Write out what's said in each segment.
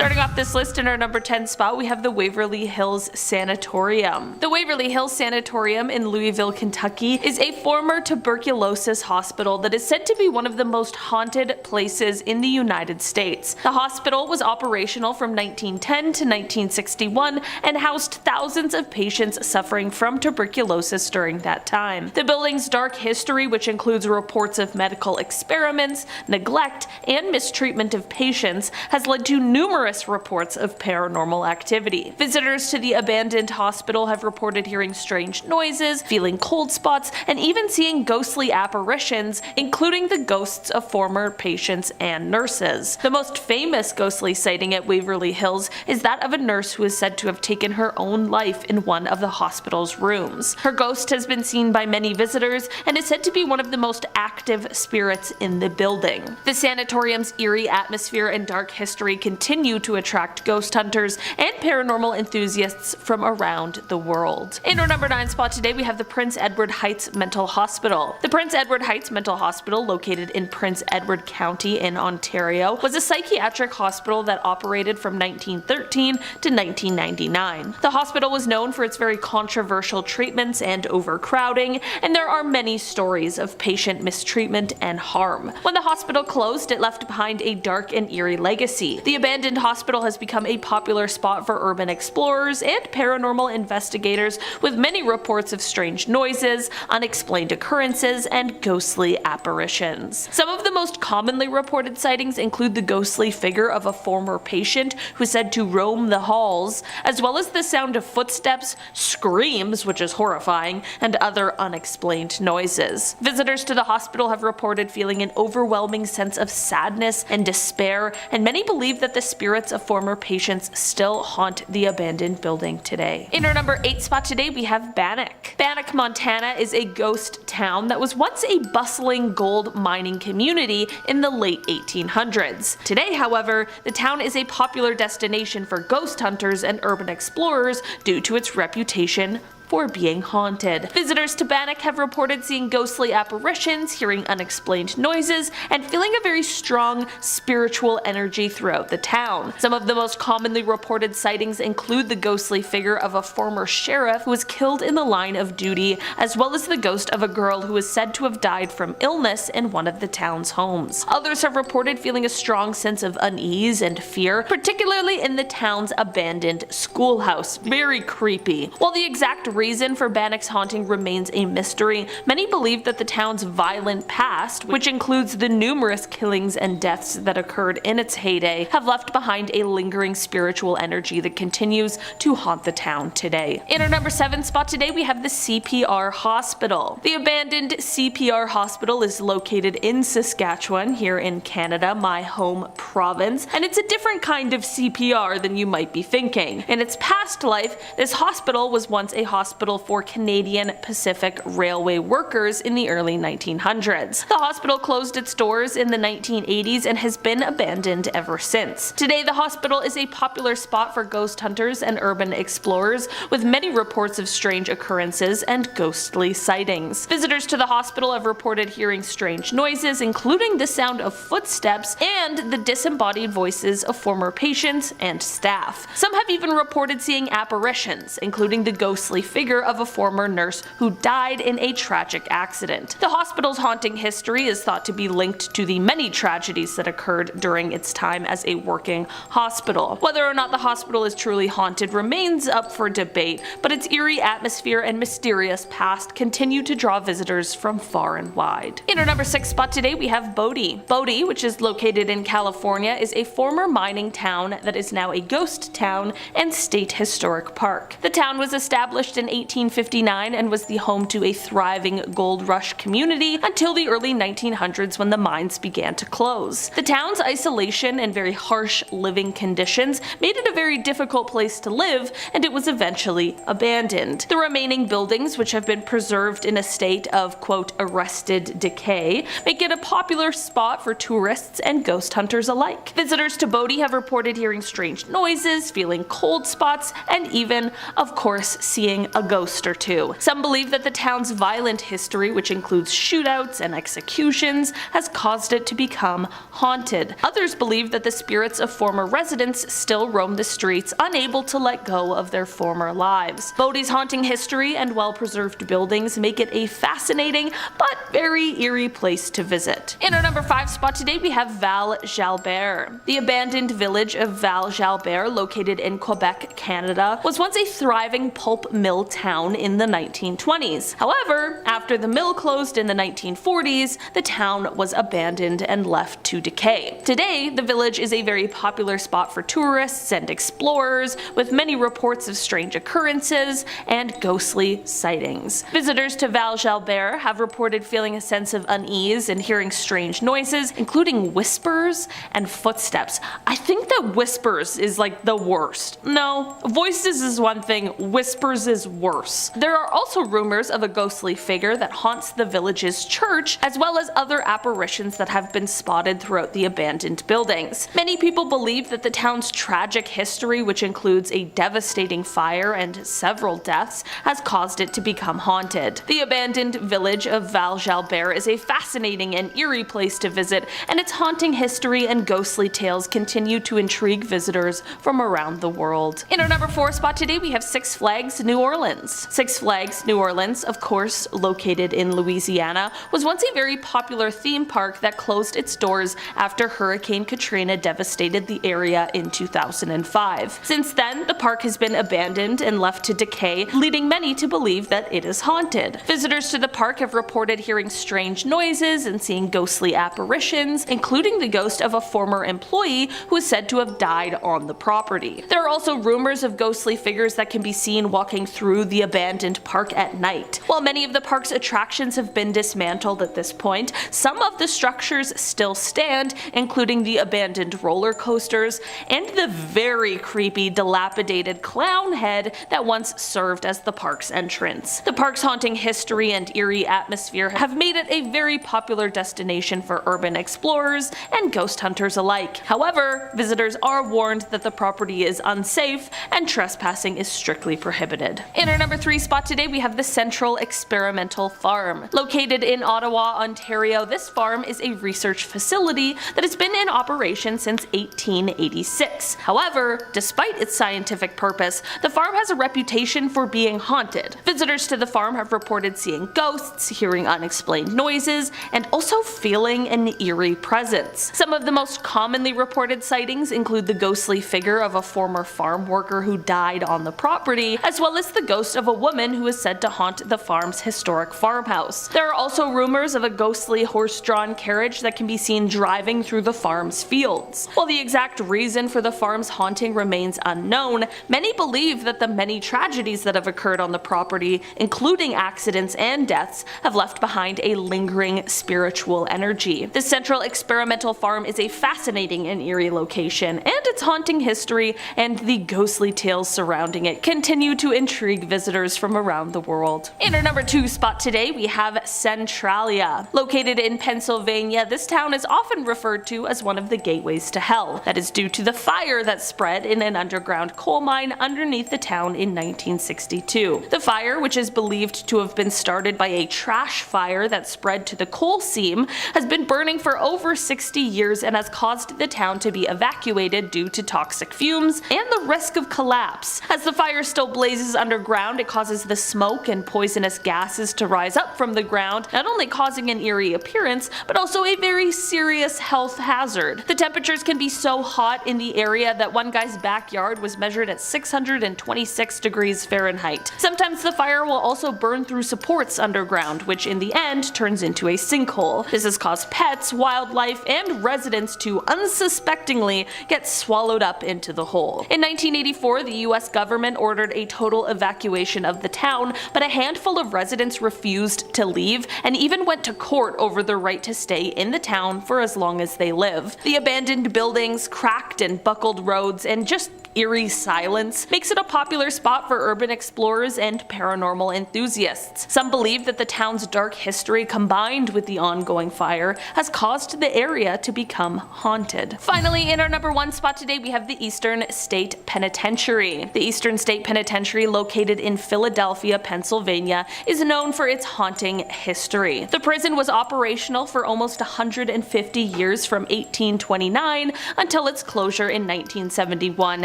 Starting off this list in our number 10 spot, we have the Waverly Hills Sanatorium. The Waverly Hills Sanatorium in Louisville, Kentucky is a former tuberculosis hospital that is said to be one of the most haunted places in the United States. The hospital was operational from 1910 to 1961 and housed thousands of patients suffering from tuberculosis during that time. The building's dark history, which includes reports of medical experiments, neglect, and mistreatment of patients, has led to numerous reports of paranormal activity. Visitors to the abandoned hospital have reported hearing strange noises, feeling cold spots, and even seeing ghostly apparitions, including the ghosts of former patients and nurses. The most famous ghostly sighting at Waverly Hills is that of a nurse who is said to have taken her own life in one of the hospital's rooms. Her ghost has been seen by many visitors and is said to be one of the most active spirits in the building. The sanatorium's eerie atmosphere and dark history continue to attract ghost hunters and paranormal enthusiasts from around the world. In our number 9 spot today, we have the Prince Edward Heights Mental Hospital. The Prince Edward Heights Mental Hospital, located in Prince Edward County in Ontario, was a psychiatric hospital that operated from 1913 to 1999. The hospital was known for its very controversial treatments and overcrowding, and there are many stories of patient mistreatment and harm. When the hospital closed, it left behind a dark and eerie legacy. The abandoned hospital has become a popular spot for urban explorers and paranormal investigators, with many reports of strange noises, unexplained occurrences, and ghostly apparitions. Some of the most commonly reported sightings include the ghostly figure of a former patient who is said to roam the halls, as well as the sound of footsteps, screams, which is horrifying, and other unexplained noises. Visitors to the hospital have reported feeling an overwhelming sense of sadness and despair, and many believe that the spirits of former patients still haunt the abandoned building today. In our number 8 spot today, we have Bannack. Bannack, Montana is a ghost town that was once a bustling gold mining community in the late 1800s. Today, however, the town is a popular destination for ghost hunters and urban explorers due to its reputation for being haunted. Visitors to Bannack have reported seeing ghostly apparitions, hearing unexplained noises, and feeling a very strong spiritual energy throughout the town. Some of the most commonly reported sightings include the ghostly figure of a former sheriff who was killed in the line of duty, as well as the ghost of a girl who is said to have died from illness in one of the town's homes. Others have reported feeling a strong sense of unease and fear, particularly in the town's abandoned schoolhouse. Very creepy. While the exact reason for Bannack's haunting remains a mystery, many believe that the town's violent past, which includes the numerous killings and deaths that occurred in its heyday, have left behind a lingering spiritual energy that continues to haunt the town today. In our number 7 spot today, we have the CPR Hospital. The abandoned CPR Hospital is located in Saskatchewan, here in Canada, my home province, and it's a different kind of CPR than you might be thinking. In its past life, this hospital was once a hospital for Canadian Pacific Railway workers in the early 1900s. The hospital closed its doors in the 1980s and has been abandoned ever since. Today, the hospital is a popular spot for ghost hunters and urban explorers, with many reports of strange occurrences and ghostly sightings. Visitors to the hospital have reported hearing strange noises, including the sound of footsteps and the disembodied voices of former patients and staff. Some have even reported seeing apparitions, including the ghostly figure of a former nurse who died in a tragic accident. The hospital's haunting history is thought to be linked to the many tragedies that occurred during its time as a working hospital. Whether or not the hospital is truly haunted remains up for debate, but its eerie atmosphere and mysterious past continue to draw visitors from far and wide. In our number 6 spot today, we have Bodie. Bodie, which is located in California, is a former mining town that is now a ghost town and state historic park. The town was established in 1859 and was the home to a thriving gold rush community until the early 1900s, when the mines began to close. The town's isolation and very harsh living conditions made it a very difficult place to live, and it was eventually abandoned. The remaining buildings, which have been preserved in a state of quote arrested decay, make it a popular spot for tourists and ghost hunters alike. Visitors to Bodie have reported hearing strange noises, feeling cold spots, and even, of course, seeing a ghost or two. Some believe that the town's violent history, which includes shootouts and executions, has caused it to become haunted. Others believe that the spirits of former residents still roam the streets, unable to let go of their former lives. Bodie's haunting history and well-preserved buildings make it a fascinating but very eerie place to visit. In our number 5 spot today, we have Val Jalbert. The abandoned village of Val Jalbert, located in Quebec, Canada, was once a thriving pulp mill town in the 1920s. However, after the mill closed in the 1940s, the town was abandoned and left to decay. Today, the village is a very popular spot for tourists and explorers, with many reports of strange occurrences and ghostly sightings. Visitors to Val Jalbert have reported feeling a sense of unease and hearing strange noises, including whispers and footsteps. I think that whispers is like the worst. No, voices is one thing, whispers is worse. There are also rumors of a ghostly figure that haunts the village's church, as well as other apparitions that have been spotted throughout the abandoned buildings. Many people believe that the town's tragic history, which includes a devastating fire and several deaths, has caused it to become haunted. The abandoned village of Val Jalbert is a fascinating and eerie place to visit, and its haunting history and ghostly tales continue to intrigue visitors from around the world. In our number 4 spot today, we have Six Flags New Orleans. Six Flags New Orleans, of course located in Louisiana, was once a very popular theme park that closed its doors after Hurricane Katrina devastated the area in 2005. Since then, the park has been abandoned and left to decay, leading many to believe that it is haunted. Visitors to the park have reported hearing strange noises and seeing ghostly apparitions, including the ghost of a former employee who is said to have died on the property. There are also rumors of ghostly figures that can be seen walking through the abandoned park at night. While many of the park's attractions have been dismantled at this point, some of the structures still stand, including the abandoned roller coasters and the very creepy, dilapidated clown head that once served as the park's entrance. The park's haunting history and eerie atmosphere have made it a very popular destination for urban explorers and ghost hunters alike. However, visitors are warned that the property is unsafe and trespassing is strictly prohibited. In our number 3 spot today, we have the Central Experimental Farm. Located in Ottawa, Ontario, this farm is a research facility that has been in operation since 1886. However, despite its scientific purpose, the farm has a reputation for being haunted. Visitors to the farm have reported seeing ghosts, hearing unexplained noises, and also feeling an eerie presence. Some of the most commonly reported sightings include the ghostly figure of a former farm worker who died on the property, as well as the ghost of a woman who is said to haunt the farm's historic farmhouse. There are also rumors of a ghostly horse-drawn carriage that can be seen driving through the farm's fields. While the exact reason for the farm's haunting remains unknown, many believe that the many tragedies that have occurred on the property, including accidents and deaths, have left behind a lingering spiritual energy. The Central Experimental Farm is a fascinating and eerie location, and its haunting history and the ghostly tales surrounding it continue to intrigue visitors from around the world. In our number 2 spot today, we have Centralia. Located in Pennsylvania, this town is often referred to as one of the gateways to hell. That is due to the fire that spread in an underground coal mine underneath the town in 1962. The fire, which is believed to have been started by a trash fire that spread to the coal seam, has been burning for over 60 years and has caused the town to be evacuated due to toxic fumes and the risk of collapse. As the fire still blazes underground, it causes the smoke and poisonous gases to rise up from the ground, not only causing an eerie appearance, but also a very serious health hazard. The temperatures can be so hot in the area that one guy's backyard was measured at 626 degrees Fahrenheit. Sometimes the fire will also burn through supports underground, which in the end turns into a sinkhole. This has caused pets, wildlife, and residents to unsuspectingly get swallowed up into the hole. In 1984, the US government ordered a total evacuation of the town, but a handful of residents refused to leave and even went to court over the right to stay in the town for as long as they live. The abandoned buildings, cracked and buckled roads, and just eerie silence makes it a popular spot for urban explorers and paranormal enthusiasts. Some believe that the town's dark history combined with the ongoing fire has caused the area to become haunted. Finally, in our number 1 spot today, we have the Eastern State Penitentiary. The Eastern State Penitentiary, located located in Philadelphia, Pennsylvania, is known for its haunting history. The prison was operational for almost 150 years from 1829 until its closure in 1971,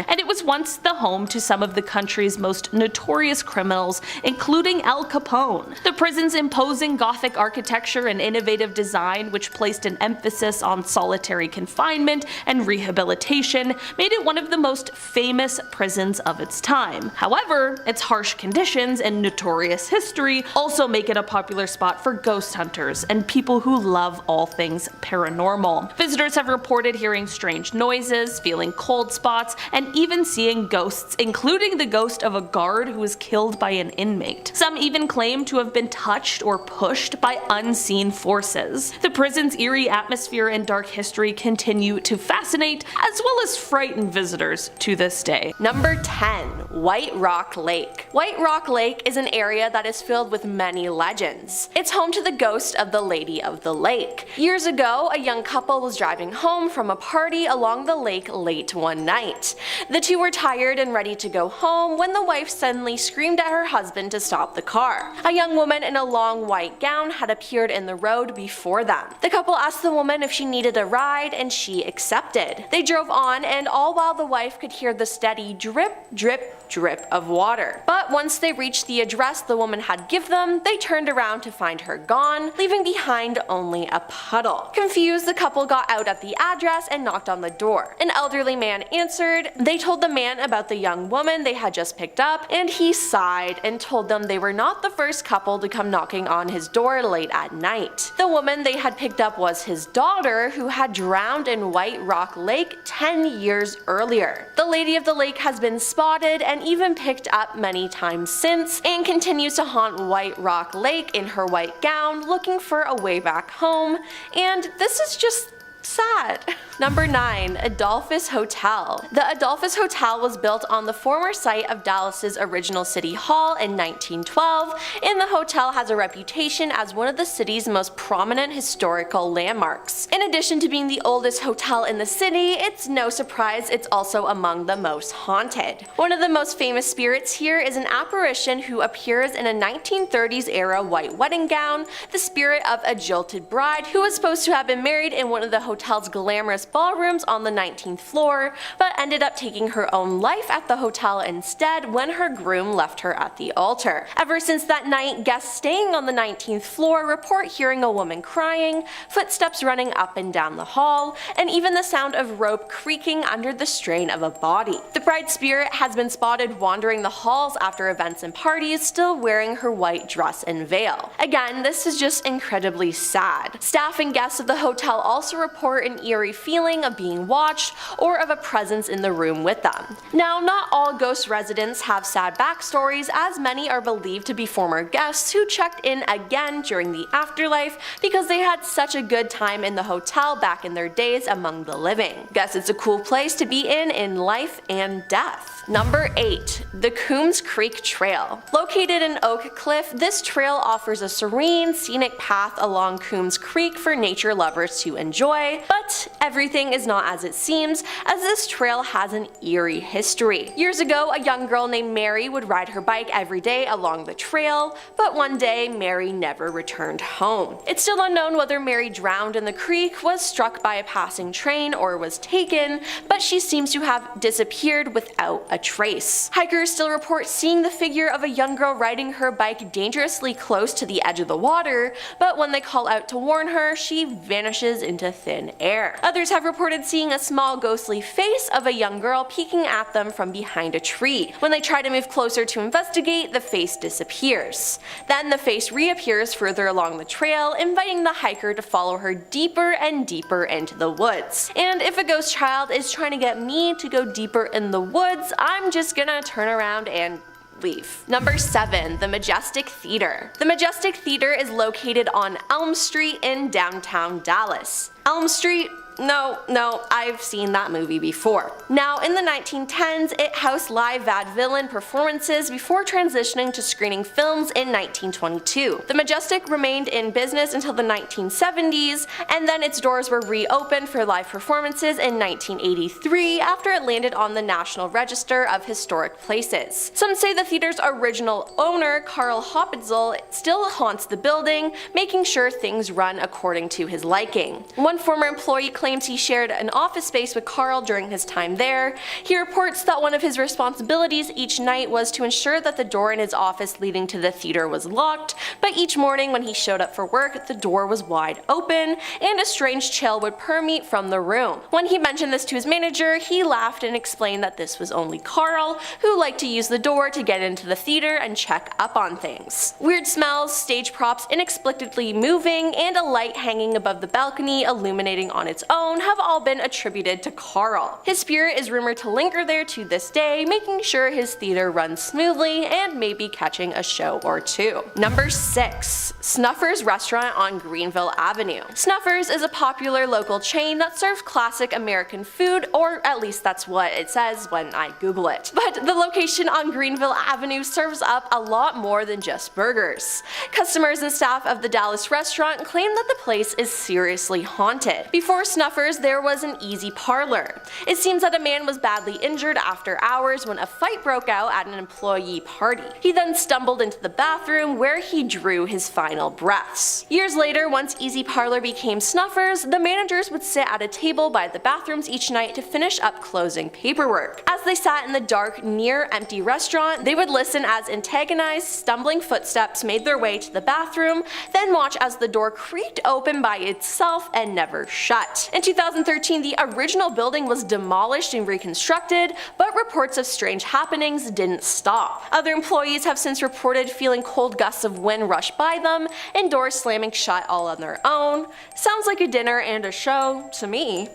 and it was once the home to some of the country's most notorious criminals, including Al Capone. The prison's imposing Gothic architecture and innovative design, which placed an emphasis on solitary confinement and rehabilitation, made it one of the most famous prisons of its time. However, its harsh conditions and notorious history also make it a popular spot for ghost hunters and people who love all things paranormal. Visitors have reported hearing strange noises, feeling cold spots, and even seeing ghosts, including the ghost of a guard who was killed by an inmate. Some even claim to have been touched or pushed by unseen forces. The prison's eerie atmosphere and dark history continue to fascinate as well as frighten visitors to this day. Number 10. White Rock Lake. White Rock Lake is an area that is filled with many legends. It's home to the ghost of the Lady of the Lake. Years ago, a young couple was driving home from a party along the lake late one night. The two were tired and ready to go home when the wife suddenly screamed at her husband to stop the car. A young woman in a long white gown had appeared in the road before them. The couple asked the woman if she needed a ride, and she accepted. They drove on, and all while the wife could hear the steady drip, drip, drip of water. But once they reached the address the woman had given them, they turned around to find her gone, leaving behind only a puddle. Confused, the couple got out at the address and knocked on the door. An elderly man answered. They told the man about the young woman they had just picked up, and he sighed and told them they were not the first couple to come knocking on his door late at night. The woman they had picked up was his daughter, who had drowned in White Rock Lake 10 years earlier. The Lady of the Lake has been spotted and even picked up many times since, and continues to haunt White Rock Lake in her white gown, looking for a way back home, and this is just sad. Number 9. Adolphus Hotel. The Adolphus Hotel was built on the former site of Dallas's original city hall in 1912, and the hotel has a reputation as one of the city's most prominent historical landmarks. In addition to being the oldest hotel in the city, it's no surprise it's also among the most haunted. One of the most famous spirits here is an apparition who appears in a 1930s era white wedding gown, the spirit of a jilted bride who was supposed to have been married in one of the hotel's glamorous ballrooms on the 19th floor, but ended up taking her own life at the hotel instead when her groom left her at the altar. Ever since that night, guests staying on the 19th floor report hearing a woman crying, footsteps running up and down the hall, and even the sound of rope creaking under the strain of a body. The bride spirit has been spotted wandering the halls after events and parties, still wearing her white dress and veil. Again, this is just incredibly sad. Staff and guests of the hotel also report an eerie feeling of being watched or of a presence in the room with them. Now, not all ghost residents have sad backstories, as many are believed to be former guests who checked in again during the afterlife because they had such a good time in the hotel back in their days among the living. Guess it's a cool place to be in life and death. Number 8. The Coombs Creek Trail. Located in Oak Cliff, this trail offers a serene, scenic path along Coombs Creek for nature lovers to enjoy, but everything is not as it seems, as this trail has an eerie history. Years ago, a young girl named Mary would ride her bike every day along the trail, but one day Mary never returned home. It's still unknown whether Mary drowned in the creek, was struck by a passing train, or was taken, but she seems to have disappeared without a trace. Hikers still report seeing the figure of a young girl riding her bike dangerously close to the edge of the water, but when they call out to warn her, she vanishes into thin air. Others have reported seeing a small ghostly face of a young girl peeking at them from behind a tree. When they try to move closer to investigate, the face disappears. Then the face reappears further along the trail, inviting the hiker to follow her deeper and deeper into the woods. And if a ghost child is trying to get me to go deeper in the woods, I'm just gonna turn around and leave. Number 7. The Majestic Theater. The Majestic Theater is located on Elm Street in downtown Dallas. Elm Street no, I've seen that movie before. Now, in the 1910s, it housed live vaudevillian performances before transitioning to screening films in 1922. The Majestic remained in business until the 1970s, and then its doors were reopened for live performances in 1983 after it landed on the National Register of Historic Places. Some say the theater's original owner, Karl Hopitzel, still haunts the building, making sure things run according to his liking. One former employee claims he shared an office space with Karl during his time there. He reports that one of his responsibilities each night was to ensure that the door in his office leading to the theater was locked, but each morning when he showed up for work, the door was wide open, and a strange chill would permeate from the room. When he mentioned this to his manager, he laughed and explained that this was only Karl, who liked to use the door to get into the theater and check up on things. Weird smells, stage props inexplicably moving, and a light hanging above the balcony illuminating on its own have all been attributed to Karl. His spirit is rumored to linger there to this day, making sure his theater runs smoothly and maybe catching a show or two. Number 6. Snuffers Restaurant on Greenville Avenue. Snuffers is a popular local chain that serves classic American food, or at least that's what it says when I Google it. But the location on Greenville Avenue serves up a lot more than just burgers. Customers and staff of the Dallas restaurant claim that the place is seriously haunted. Before Snuffers, there was an Easy Parlor. It seems that a man was badly injured after hours when a fight broke out at an employee party. He then stumbled into the bathroom where he drew his final breaths. Years later, once Easy Parlor became Snuffers, the managers would sit at a table by the bathrooms each night to finish up closing paperwork. As they sat in the dark, near empty restaurant, they would listen as antagonized, stumbling footsteps made their way to the bathroom, then watch as the door creaked open by itself and never shut. In 2013, the original building was demolished and reconstructed, but reports of strange happenings didn't stop. Other employees have since reported feeling cold gusts of wind rush by them and doors slamming shut all on their own. Sounds like a dinner and a show to me.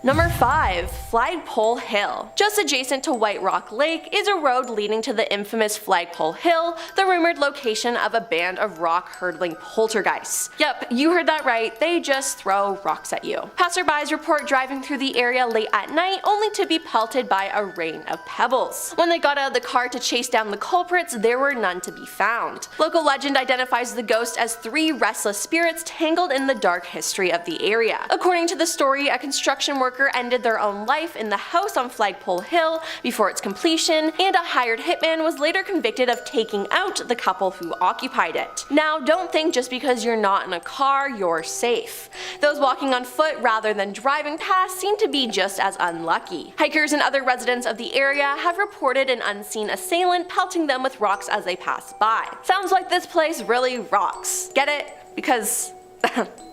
Number 5. Flagpole Hill. Just adjacent to White Rock Lake is a road leading to the infamous Flagpole Hill, the rumored location of a band of rock-hurdling poltergeists. Yep, you heard that right, they just throw rocks at you. Passerbys report driving through the area late at night only to be pelted by a rain of pebbles. When they got out of the car to chase down the culprits, there were none to be found. Local legend identifies the ghost as 3 restless spirits tangled in the dark history of the area. According to the story, a construction worker ended their own life in the house on Flagpole Hill before its completion, and a hired hitman was later convicted of taking out the couple who occupied it. Now, don't think just because you're not in a car, you're safe. Those walking on foot rather than driving past seem to be just as unlucky. Hikers and other residents of the area have reported an unseen assailant pelting them with rocks as they pass by. Sounds like this place really rocks. Get it? Because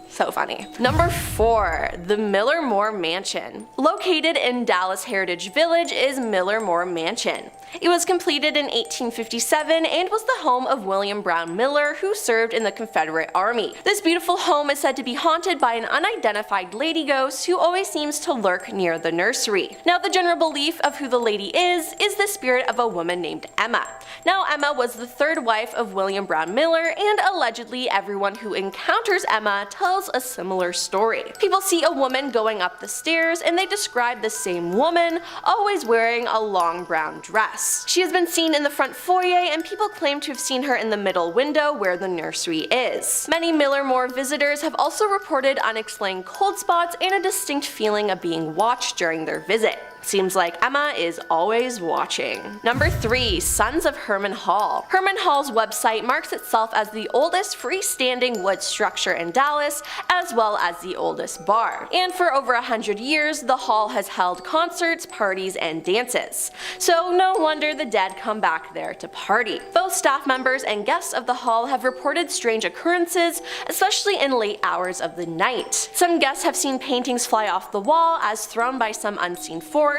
so funny. Number 4. The Miller Moore Mansion. Located in Dallas Heritage Village is Miller Moore Mansion. It was completed in 1857 and was the home of William Brown Miller, who served in the Confederate Army. This beautiful home is said to be haunted by an unidentified lady ghost who always seems to lurk near the nursery. Now, the general belief of who the lady is the spirit of a woman named Emma. Now, Emma was the 3rd wife of William Brown Miller, and allegedly everyone who encounters Emma tells a similar story. People see a woman going up the stairs and they describe the same woman, always wearing a long brown dress. She has been seen in the front foyer, and people claim to have seen her in the middle window where the nursery is. Many Miller Moore visitors have also reported unexplained cold spots and a distinct feeling of being watched during their visit. Seems like Emma is always watching. Number 3. Sons of Herman Hall. Herman Hall's website marks itself as the oldest freestanding wood structure in Dallas, as well as the oldest bar. And for over 100 years, the hall has held concerts, parties, and dances. So no wonder the dead come back there to party. Both staff members and guests of the hall have reported strange occurrences, especially in late hours of the night. Some guests have seen paintings fly off the wall as thrown by some unseen force.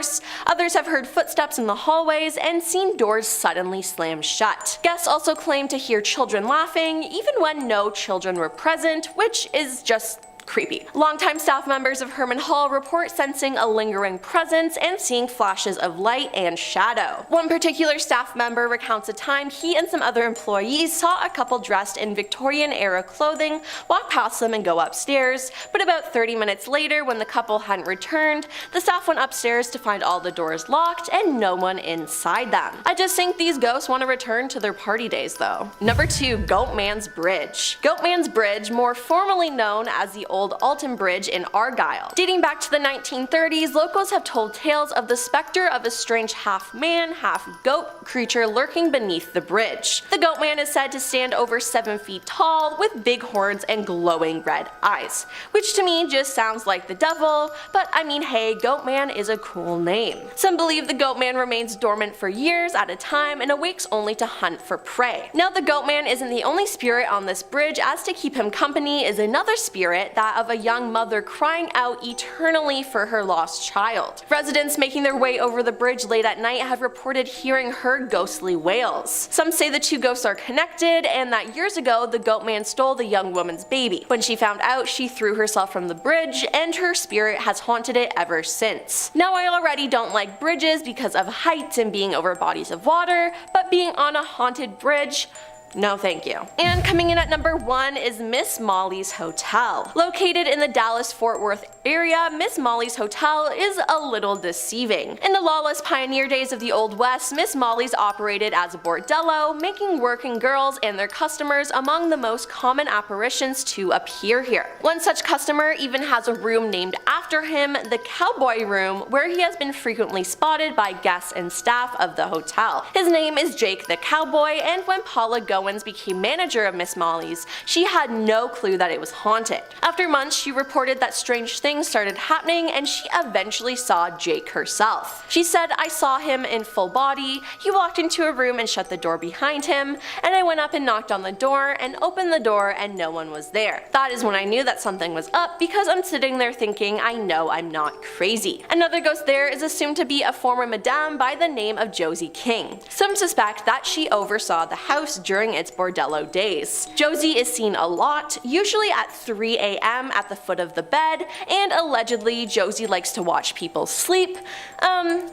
Others have heard footsteps in the hallways and seen doors suddenly slam shut. Guests also claim to hear children laughing, even when no children were present, which is just creepy. Longtime staff members of Herman Hall report sensing a lingering presence and seeing flashes of light and shadow. One particular staff member recounts a time he and some other employees saw a couple dressed in Victorian-era clothing walk past them and go upstairs, but about 30 minutes later, when the couple hadn't returned, the staff went upstairs to find all the doors locked and no one inside them. I just think these ghosts want to return to their party days though. Number 2. Goatman's Bridge. Goatman's Bridge, more formally known as the Old Alton Bridge in Argyll. Dating back to the 1930s, locals have told tales of the specter of a strange half-man, half-goat creature lurking beneath the bridge. The Goatman is said to stand over 7 feet tall with big horns and glowing red eyes, which to me just sounds like the devil, but I mean hey, Goatman is a cool name. Some believe the Goatman remains dormant for years at a time and awakes only to hunt for prey. Now the Goatman isn't the only spirit on this bridge, as to keep him company is another spirit, that of a young mother crying out eternally for her lost child. Residents making their way over the bridge late at night have reported hearing her ghostly wails. Some say the two ghosts are connected and that years ago the Goatman stole the young woman's baby. When she found out, she threw herself from the bridge and her spirit has haunted it ever since. Now I already don't like bridges because of heights and being over bodies of water, but being on a haunted bridge, no thank you. And coming in at number 1 is Miss Molly's Hotel. Located in the Dallas-Fort Worth area, Miss Molly's Hotel is a little deceiving. In the lawless pioneer days of the Old West, Miss Molly's operated as a bordello, making working girls and their customers among the most common apparitions to appear here. One such customer even has a room named after him, the Cowboy Room, where he has been frequently spotted by guests and staff of the hotel. His name is Jake the Cowboy, and when Paula Goins became manager of Miss Molly's, she had no clue that it was haunted. After months, she reported that strange things started happening and she eventually saw Jake herself. She said, "I saw him in full body. He walked into a room and shut the door behind him, and I went up and knocked on the door and opened the door and no one was there. That is when I knew that something was up, because I'm sitting there thinking, I know I'm not crazy." Another ghost there is assumed to be a former madame by the name of Josie King. Some suspect that she oversaw the house during its bordello days. Josie is seen a lot, usually at 3 a.m. at the foot of the bed, and allegedly Josie likes to watch people sleep.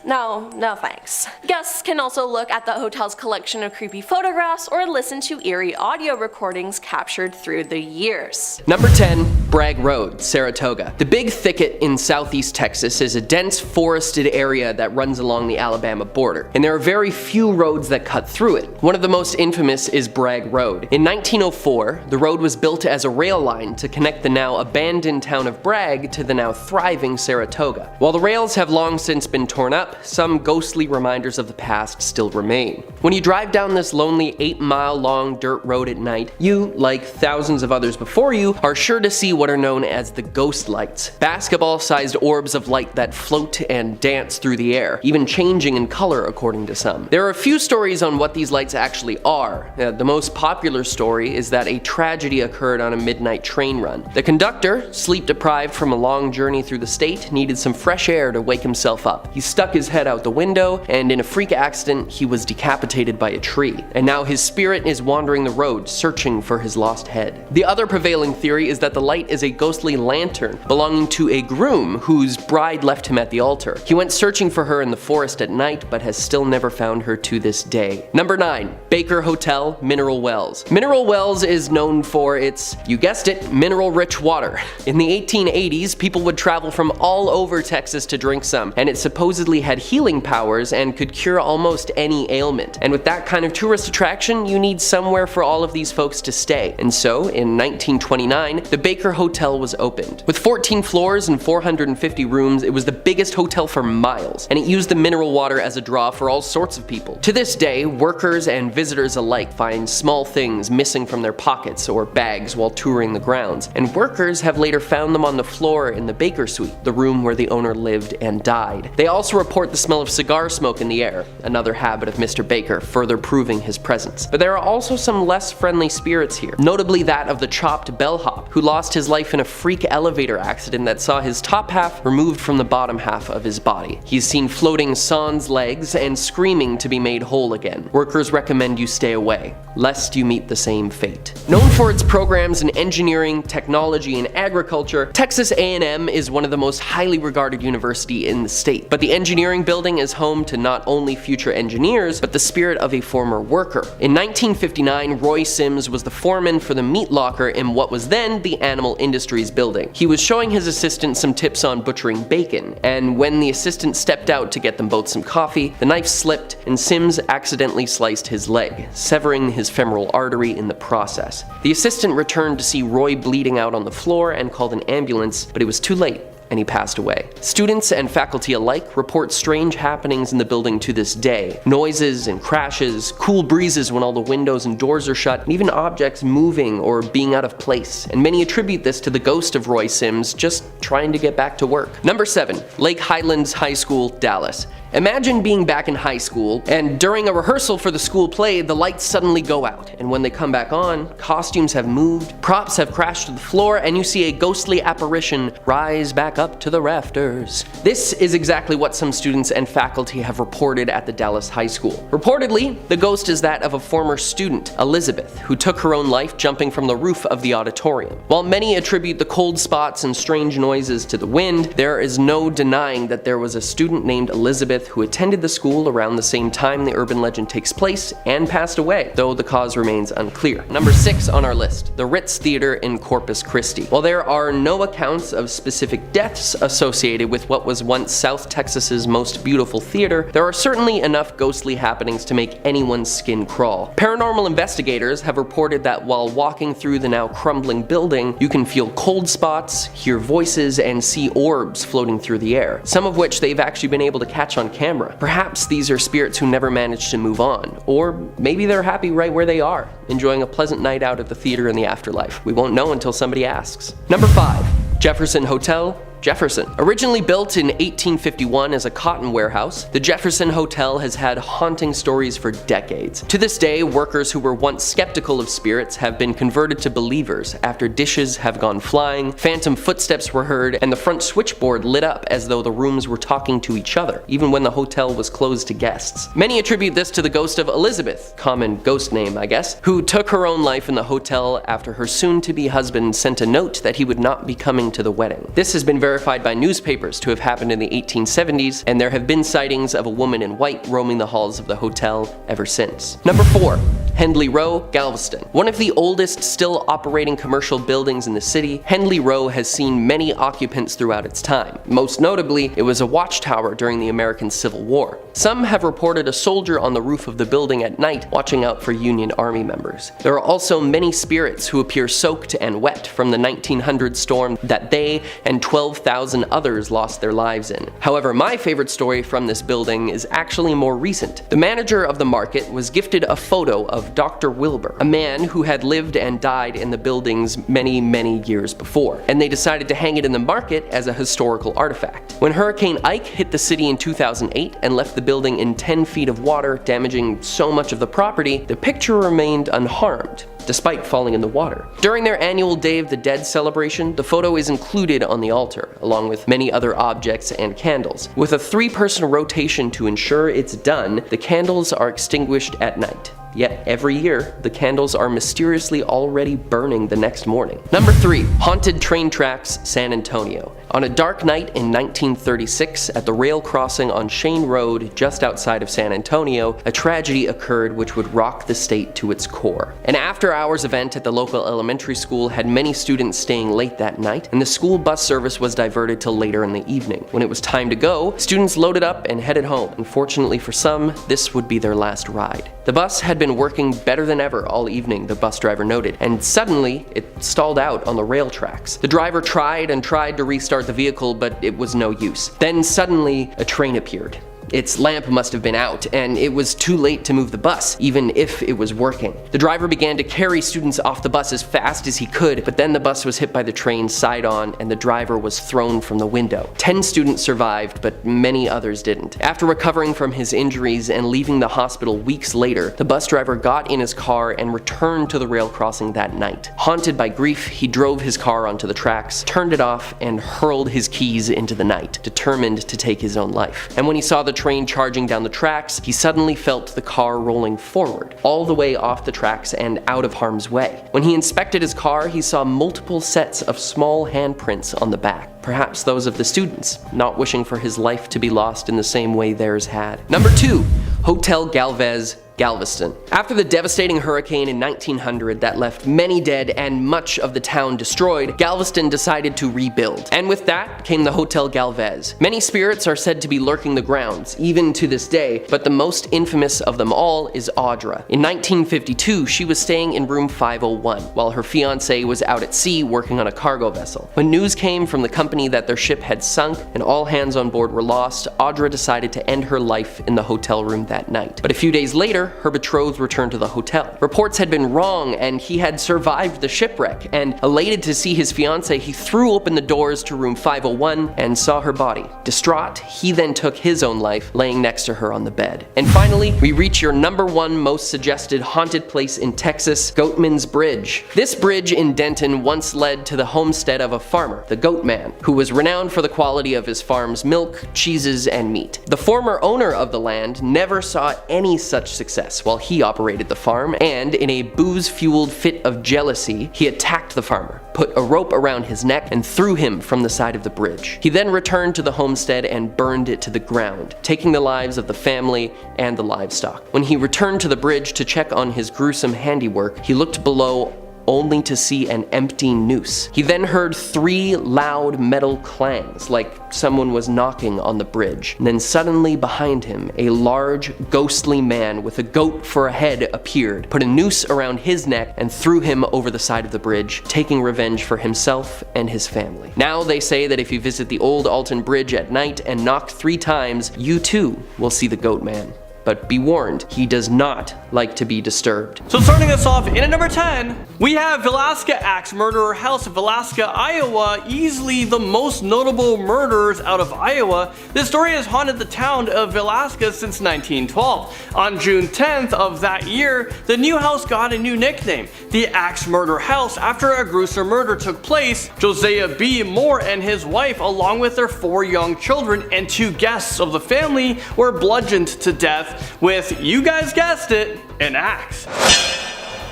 No thanks. Guests can also look at the hotel's collection of creepy photographs or listen to eerie audio recordings captured through the years. Number 10. Bragg Road, Saratoga. The Big Thicket in southeast Texas is a dense forested area that runs along the Alabama border, and there are very few roads that cut through it. One of the most infamous is Bragg Road. In 1904, the road was built as a rail line to connect the now abandoned town of Bragg to the now thriving Saratoga. While the rails have long since been torn up, some ghostly reminders of the past still remain. When you drive down this lonely 8-mile long dirt road at night, you, like thousands of others before you, are sure to see what are known as the ghost lights. Basketball-sized orbs of light that float and dance through the air, even changing in color according to some. There are a few stories on what these lights actually are. The most popular story is that a tragedy occurred on a midnight train run. The conductor, sleep-deprived from a long journey through the state, needed some fresh air to wake himself up. He stuck his head out the window, and in a freak accident, he was decapitated by a tree. And now his spirit is wandering the road, searching for his lost head. The other prevailing theory is that the light is a ghostly lantern belonging to a groom whose bride left him at the altar. He went searching for her in the forest at night, but has still never found her to this day. Number 9. Baker Hotel, Mineral Wells. Mineral Wells is known for its, you guessed it, mineral-rich water. In the 1880s, people would travel from all over Texas to drink some, and it supposedly had healing powers and could cure almost any ailment. And with that kind of tourist attraction, you need somewhere for all of these folks to stay. And so, in 1929, the Baker Hotel was opened. With 14 floors and 450 rooms, it was the biggest hotel for miles, and it used the mineral water as a draw for all sorts of people. To this day, workers and visitors alike find small things missing from their pockets or bags while touring the grounds, and workers have later found them on the floor in the Baker Suite, the room where the owner lived and died. They also report the smell of cigar smoke in the air, another habit of Mr. Baker, further proving his presence. But there are also some less friendly spirits here, notably that of the chopped bellhop, who lost his life in a freak elevator accident that saw his top half removed from the bottom half of his body. He's seen floating sans legs and screaming to be made whole again. Workers recommend you stay away, lest you meet the same fate. Known for its programs in engineering, technology, and agriculture, Texas A&M is one of the most highly regarded universities in the state. But the engineering building is home to not only future engineers, but the spirit of a former worker. In 1959, Roy Sims was the foreman for the meat locker in what was then the Animal Industries building. He was showing his assistant some tips on butchering bacon, and when the assistant stepped out to get them both some coffee, the knife slipped and Sims accidentally sliced his leg, severing his femoral artery in the process. The assistant returned to see Roy bleeding out on the floor and called an ambulance, but it was too late, and he passed away. Students and faculty alike report strange happenings in the building to this day. Noises and crashes, cool breezes when all the windows and doors are shut, and even objects moving or being out of place. And many attribute this to the ghost of Roy Sims just trying to get back to work. Number 7. Lake Highlands High School, Dallas. Imagine being back in high school, and during a rehearsal for the school play, the lights suddenly go out, and when they come back on, costumes have moved, props have crashed to the floor, and you see a ghostly apparition rise back up to the rafters. This is exactly what some students and faculty have reported at the Dallas High School. Reportedly, the ghost is that of a former student, Elizabeth, who took her own life jumping from the roof of the auditorium. While many attribute the cold spots and strange noises to the wind, there is no denying that there was a student named Elizabeth who attended the school around the same time the urban legend takes place and passed away, though the cause remains unclear. Number 6 on our list, the Ritz Theater in Corpus Christi. While there are no accounts of specific deaths associated with what was once South Texas's most beautiful theater, there are certainly enough ghostly happenings to make anyone's skin crawl. Paranormal investigators have reported that while walking through the now crumbling building, you can feel cold spots, hear voices, and see orbs floating through the air, some of which they've actually been able to catch on camera. Perhaps these are spirits who never managed to move on, or maybe they're happy right where they are, enjoying a pleasant night out at the theater in the afterlife. We won't know until somebody asks. Number 5. Jefferson Hotel, Jefferson. Originally built in 1851 as a cotton warehouse, the Jefferson Hotel has had haunting stories for decades. To this day, workers who were once skeptical of spirits have been converted to believers after dishes have gone flying, phantom footsteps were heard, and the front switchboard lit up as though the rooms were talking to each other, even when the hotel was closed to guests. Many attribute this to the ghost of Elizabeth, common ghost name I guess, who took her own life in the hotel after her soon-to-be husband sent a note that he would not be coming to the wedding. This has been verified by newspapers to have happened in the 1870s, and there have been sightings of a woman in white roaming the halls of the hotel ever since. Number 4. Hendley Row, Galveston. One of the oldest still operating commercial buildings in the city, Hendley Row has seen many occupants throughout its time. Most notably, it was a watchtower during the American Civil War. Some have reported a soldier on the roof of the building at night watching out for Union Army members. There are also many spirits who appear soaked and wet from the 1900 storm that they and 12,000 others lost their lives in. However, my favorite story from this building is actually more recent. The manager of the market was gifted a photo of Dr. Wilbur, a man who had lived and died in the buildings many years before, and they decided to hang it in the market as a historical artifact. When Hurricane Ike hit the city in 2008 and left the building in 10 feet of water, damaging so much of the property, the picture remained unharmed, despite falling in the water. During their annual Day of the Dead celebration, the photo is included on the altar, along with many other objects and candles. With a 3-person rotation to ensure it's done, the candles are extinguished at night. Yet every year, the candles are mysteriously already burning the next morning. Number 3. Haunted Train Tracks, San Antonio. On a dark night in 1936, at the rail crossing on Shane Road just outside of San Antonio, a tragedy occurred which would rock the state to its core. An after-hours event at the local elementary school had many students staying late that night, and the school bus service was diverted till later in the evening. When it was time to go, students loaded up and headed home. Unfortunately for some, this would be their last ride. The bus had been working better than ever all evening, the bus driver noted, and suddenly it stalled out on the rail tracks. The driver tried and tried to restart the vehicle, but it was no use. Then suddenly a train appeared. Its lamp must have been out, and it was too late to move the bus, even if it was working. The driver began to carry students off the bus as fast as he could, but then the bus was hit by the train side on and the driver was thrown from the window. 10 students survived, but many others didn't. After recovering from his injuries and leaving the hospital weeks later, the bus driver got in his car and returned to the rail crossing that night. Haunted by grief, he drove his car onto the tracks, turned it off, and hurled his keys into the night, determined to take his own life. And when he saw the train charging down the tracks, he suddenly felt the car rolling forward, all the way off the tracks and out of harm's way. When he inspected his car, he saw multiple sets of small handprints on the back. Perhaps those of the students, not wishing for his life to be lost in the same way theirs had. Number 2. Hotel Galvez, Galveston. After the devastating hurricane in 1900 that left many dead and much of the town destroyed, Galveston decided to rebuild. And with that came the Hotel Galvez. Many spirits are said to be lurking the grounds, even to this day, but the most infamous of them all is Audra. In 1952, she was staying in room 501, while her fiancé was out at sea working on a cargo vessel. When news came from the company that their ship had sunk and all hands on board were lost, Audra decided to end her life in the hotel room that night. But a few days later, her betrothed returned to the hotel. Reports had been wrong and he had survived the shipwreck, and elated to see his fiancée, he threw open the doors to room 501 and saw her body. Distraught, he then took his own life, laying next to her on the bed. And finally, we reach your number 1 most suggested haunted place in Texas, Goatman's Bridge. This bridge in Denton once led to the homestead of a farmer, the Goatman, who was renowned for the quality of his farm's milk, cheeses, and meat. The former owner of the land never saw any such success while he operated the farm, and in a booze-fueled fit of jealousy, he attacked the farmer, put a rope around his neck, and threw him from the side of the bridge. He then returned to the homestead and burned it to the ground, taking the lives of the family and the livestock. When he returned to the bridge to check on his gruesome handiwork, he looked below only to see an empty noose. He then heard 3 loud metal clangs, like someone was knocking on the bridge. And then suddenly behind him, a large, ghostly man with a goat for a head appeared, put a noose around his neck, and threw him over the side of the bridge, taking revenge for himself and his family. Now they say that if you visit the old Alton Bridge at night and knock 3 times, you too will see the Goat Man. But be warned, he does not like to be disturbed. So starting us off in at number 10, we have Villisca Axe Murderer House of Villisca, Iowa, easily the most notable murders out of Iowa. This story has haunted the town of Villisca since 1912. On June 10th of that year, the new house got a new nickname, the Axe Murder House, after a gruesome murder took place. Josiah B. Moore and his wife, along with their 4 young children and 2 guests of the family, were bludgeoned to death with, you guys guessed it, an axe.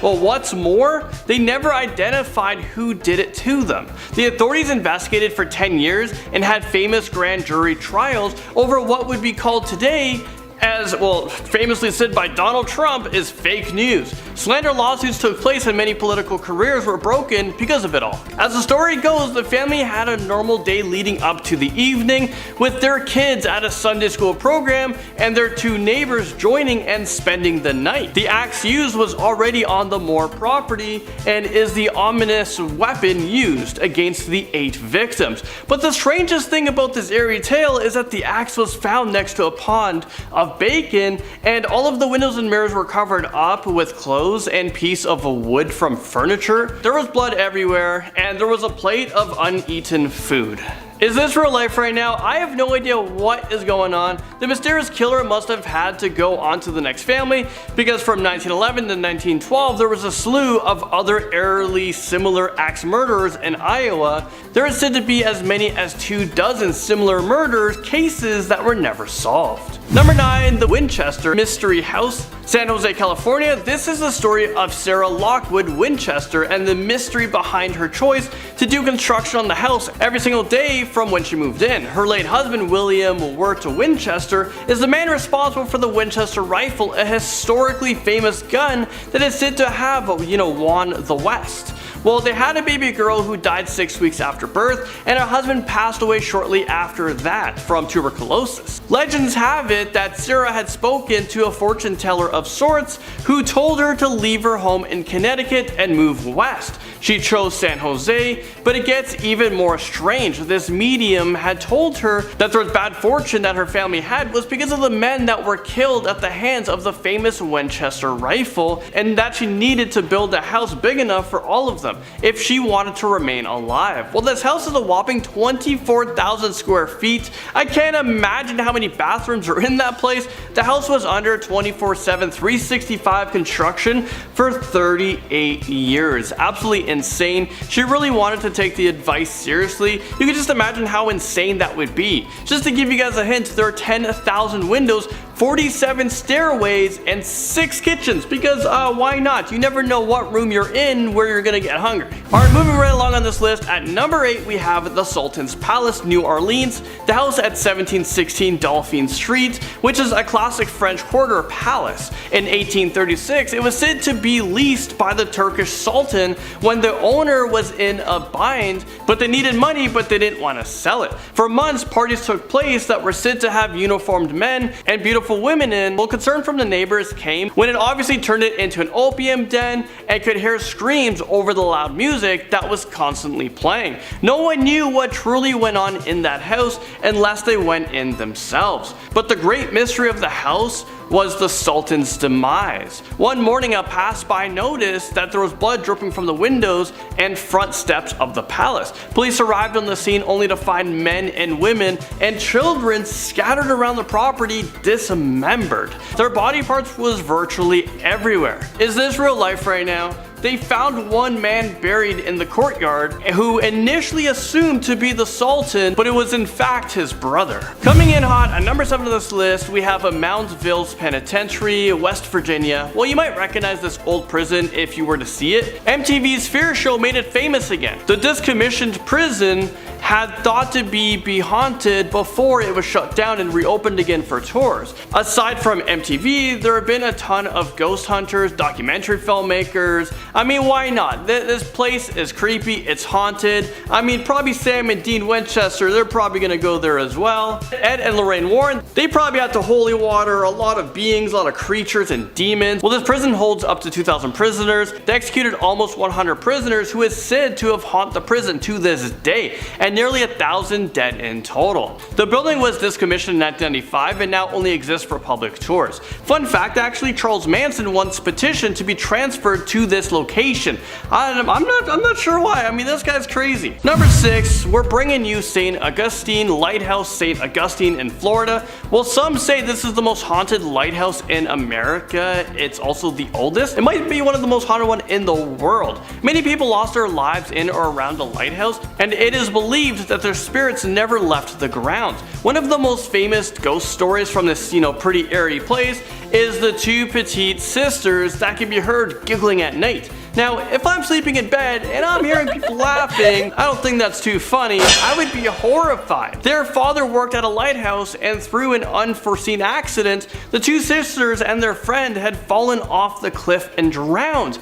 Well, what's more, they never identified who did it to them. The authorities investigated for 10 years and had famous grand jury trials over what would be called today as, well, famously said by Donald Trump, is fake news. Slander lawsuits took place and many political careers were broken because of it all. As the story goes, the family had a normal day leading up to the evening, with their kids at a Sunday school program and their 2 neighbors joining and spending the night. The axe used was already on the Moore property and is the ominous weapon used against the 8 victims. But the strangest thing about this eerie tale is that the axe was found next to a pond of bacon, and all of the windows and mirrors were covered up with clothes and piece of wood from furniture. There was blood everywhere, and there was a plate of uneaten food. Is this real life right now? I have no idea what is going on. The mysterious killer must have had to go on to the next family, because from 1911 to 1912 there was a slew of other eerily similar axe murderers in Iowa. There is said to be as many as 24 similar murders cases that were never solved. Number 9, the Winchester Mystery House, San Jose, California. This is the story of Sarah Lockwood Winchester and the mystery behind her choice to do construction on the house every single day from when she moved in. Her late husband, William Wirt Winchester, is the man responsible for the Winchester rifle, a historically famous gun that is said to have, won the West. Well, they had a baby girl who died 6 weeks after birth, and her husband passed away shortly after that from tuberculosis. Legends have it that Sarah had spoken to a fortune teller of sorts who told her to leave her home in Connecticut and move west. She chose San Jose, but it gets even more strange. This medium had told her that the bad fortune that her family had was because of the men that were killed at the hands of the famous Winchester rifle, and that she needed to build a house big enough for all of them if she wanted to remain alive. Well, this house is a whopping 24,000 square feet. I can't imagine how many bathrooms are in that place. The house was under 24/7, 365 construction for 38 years. Absolutely insane. She really wanted to take the advice seriously. You can just imagine how insane that would be. Just to give you guys a hint, there are 10,000 windows, 47 stairways, and 6 kitchens, because why not? You never know what room you're in where you're gonna get hungry. Alright, moving right along on this list, at number 8 we have the Sultan's Palace, New Orleans, the house at 1716 Dauphine Street, which is a classic French quarter palace. In 1836, it was said to be leased by the Turkish Sultan when the owner was in a bind, but they needed money but they didn't want to sell it. For months, parties took place that were said to have uniformed men and beautiful women in. Well, concern from the neighbors came when it obviously turned it into an opium den and could hear screams over the loud music that was constantly playing. No one knew what truly went on in that house unless they went in themselves. But the great mystery of the house was the Sultan's demise. One morning a passerby noticed that there was blood dripping from the windows and front steps of the palace. Police arrived on the scene only to find men and women and children scattered around the property, dismembered. Their body parts was virtually everywhere. Is this real life right now? They found one man buried in the courtyard who initially assumed to be the Sultan, but it was in fact his brother. Coming in hot at number 7 of this list, we have a Moundsville Penitentiary, West Virginia. Well, you might recognize this old prison if you were to see it. MTV's Fear Show made it famous again. The decommissioned prison had thought to be haunted before it was shut down and reopened again for tours. Aside from MTV, there have been a ton of ghost hunters, documentary filmmakers. I mean, why not? This place is creepy, it's haunted. I mean, probably Sam and Dean Winchester, they're probably gonna go there as well. Ed and Lorraine Warren, they probably had to holy water a lot of beings, a lot of creatures and demons. Well, this prison holds up to 2,000 prisoners. They executed almost 100 prisoners who is said to have haunted the prison to this day, and nearly 1,000 dead in total. The building was decommissioned in 1995 and now only exists for public tours. Fun fact, actually, Charles Manson once petitioned to be transferred to this location. I'm not sure why. I mean, this guy's crazy. Number 6, we're bringing you St. Augustine Lighthouse, St. Augustine in Florida. Well, some say this is the most haunted lighthouse in America. It's also the oldest. It might be one of the most haunted ones in the world. Many people lost their lives in or around the lighthouse, and it is believed that their spirits never left the ground. One of the most famous ghost stories from this, pretty eerie place is the 2 petite sisters that can be heard giggling at night. Now, if I'm sleeping in bed and I'm hearing people laughing, I don't think that's too funny. I would be horrified. Their father worked at a lighthouse, and through an unforeseen accident, the 2 sisters and their friend had fallen off the cliff and drowned.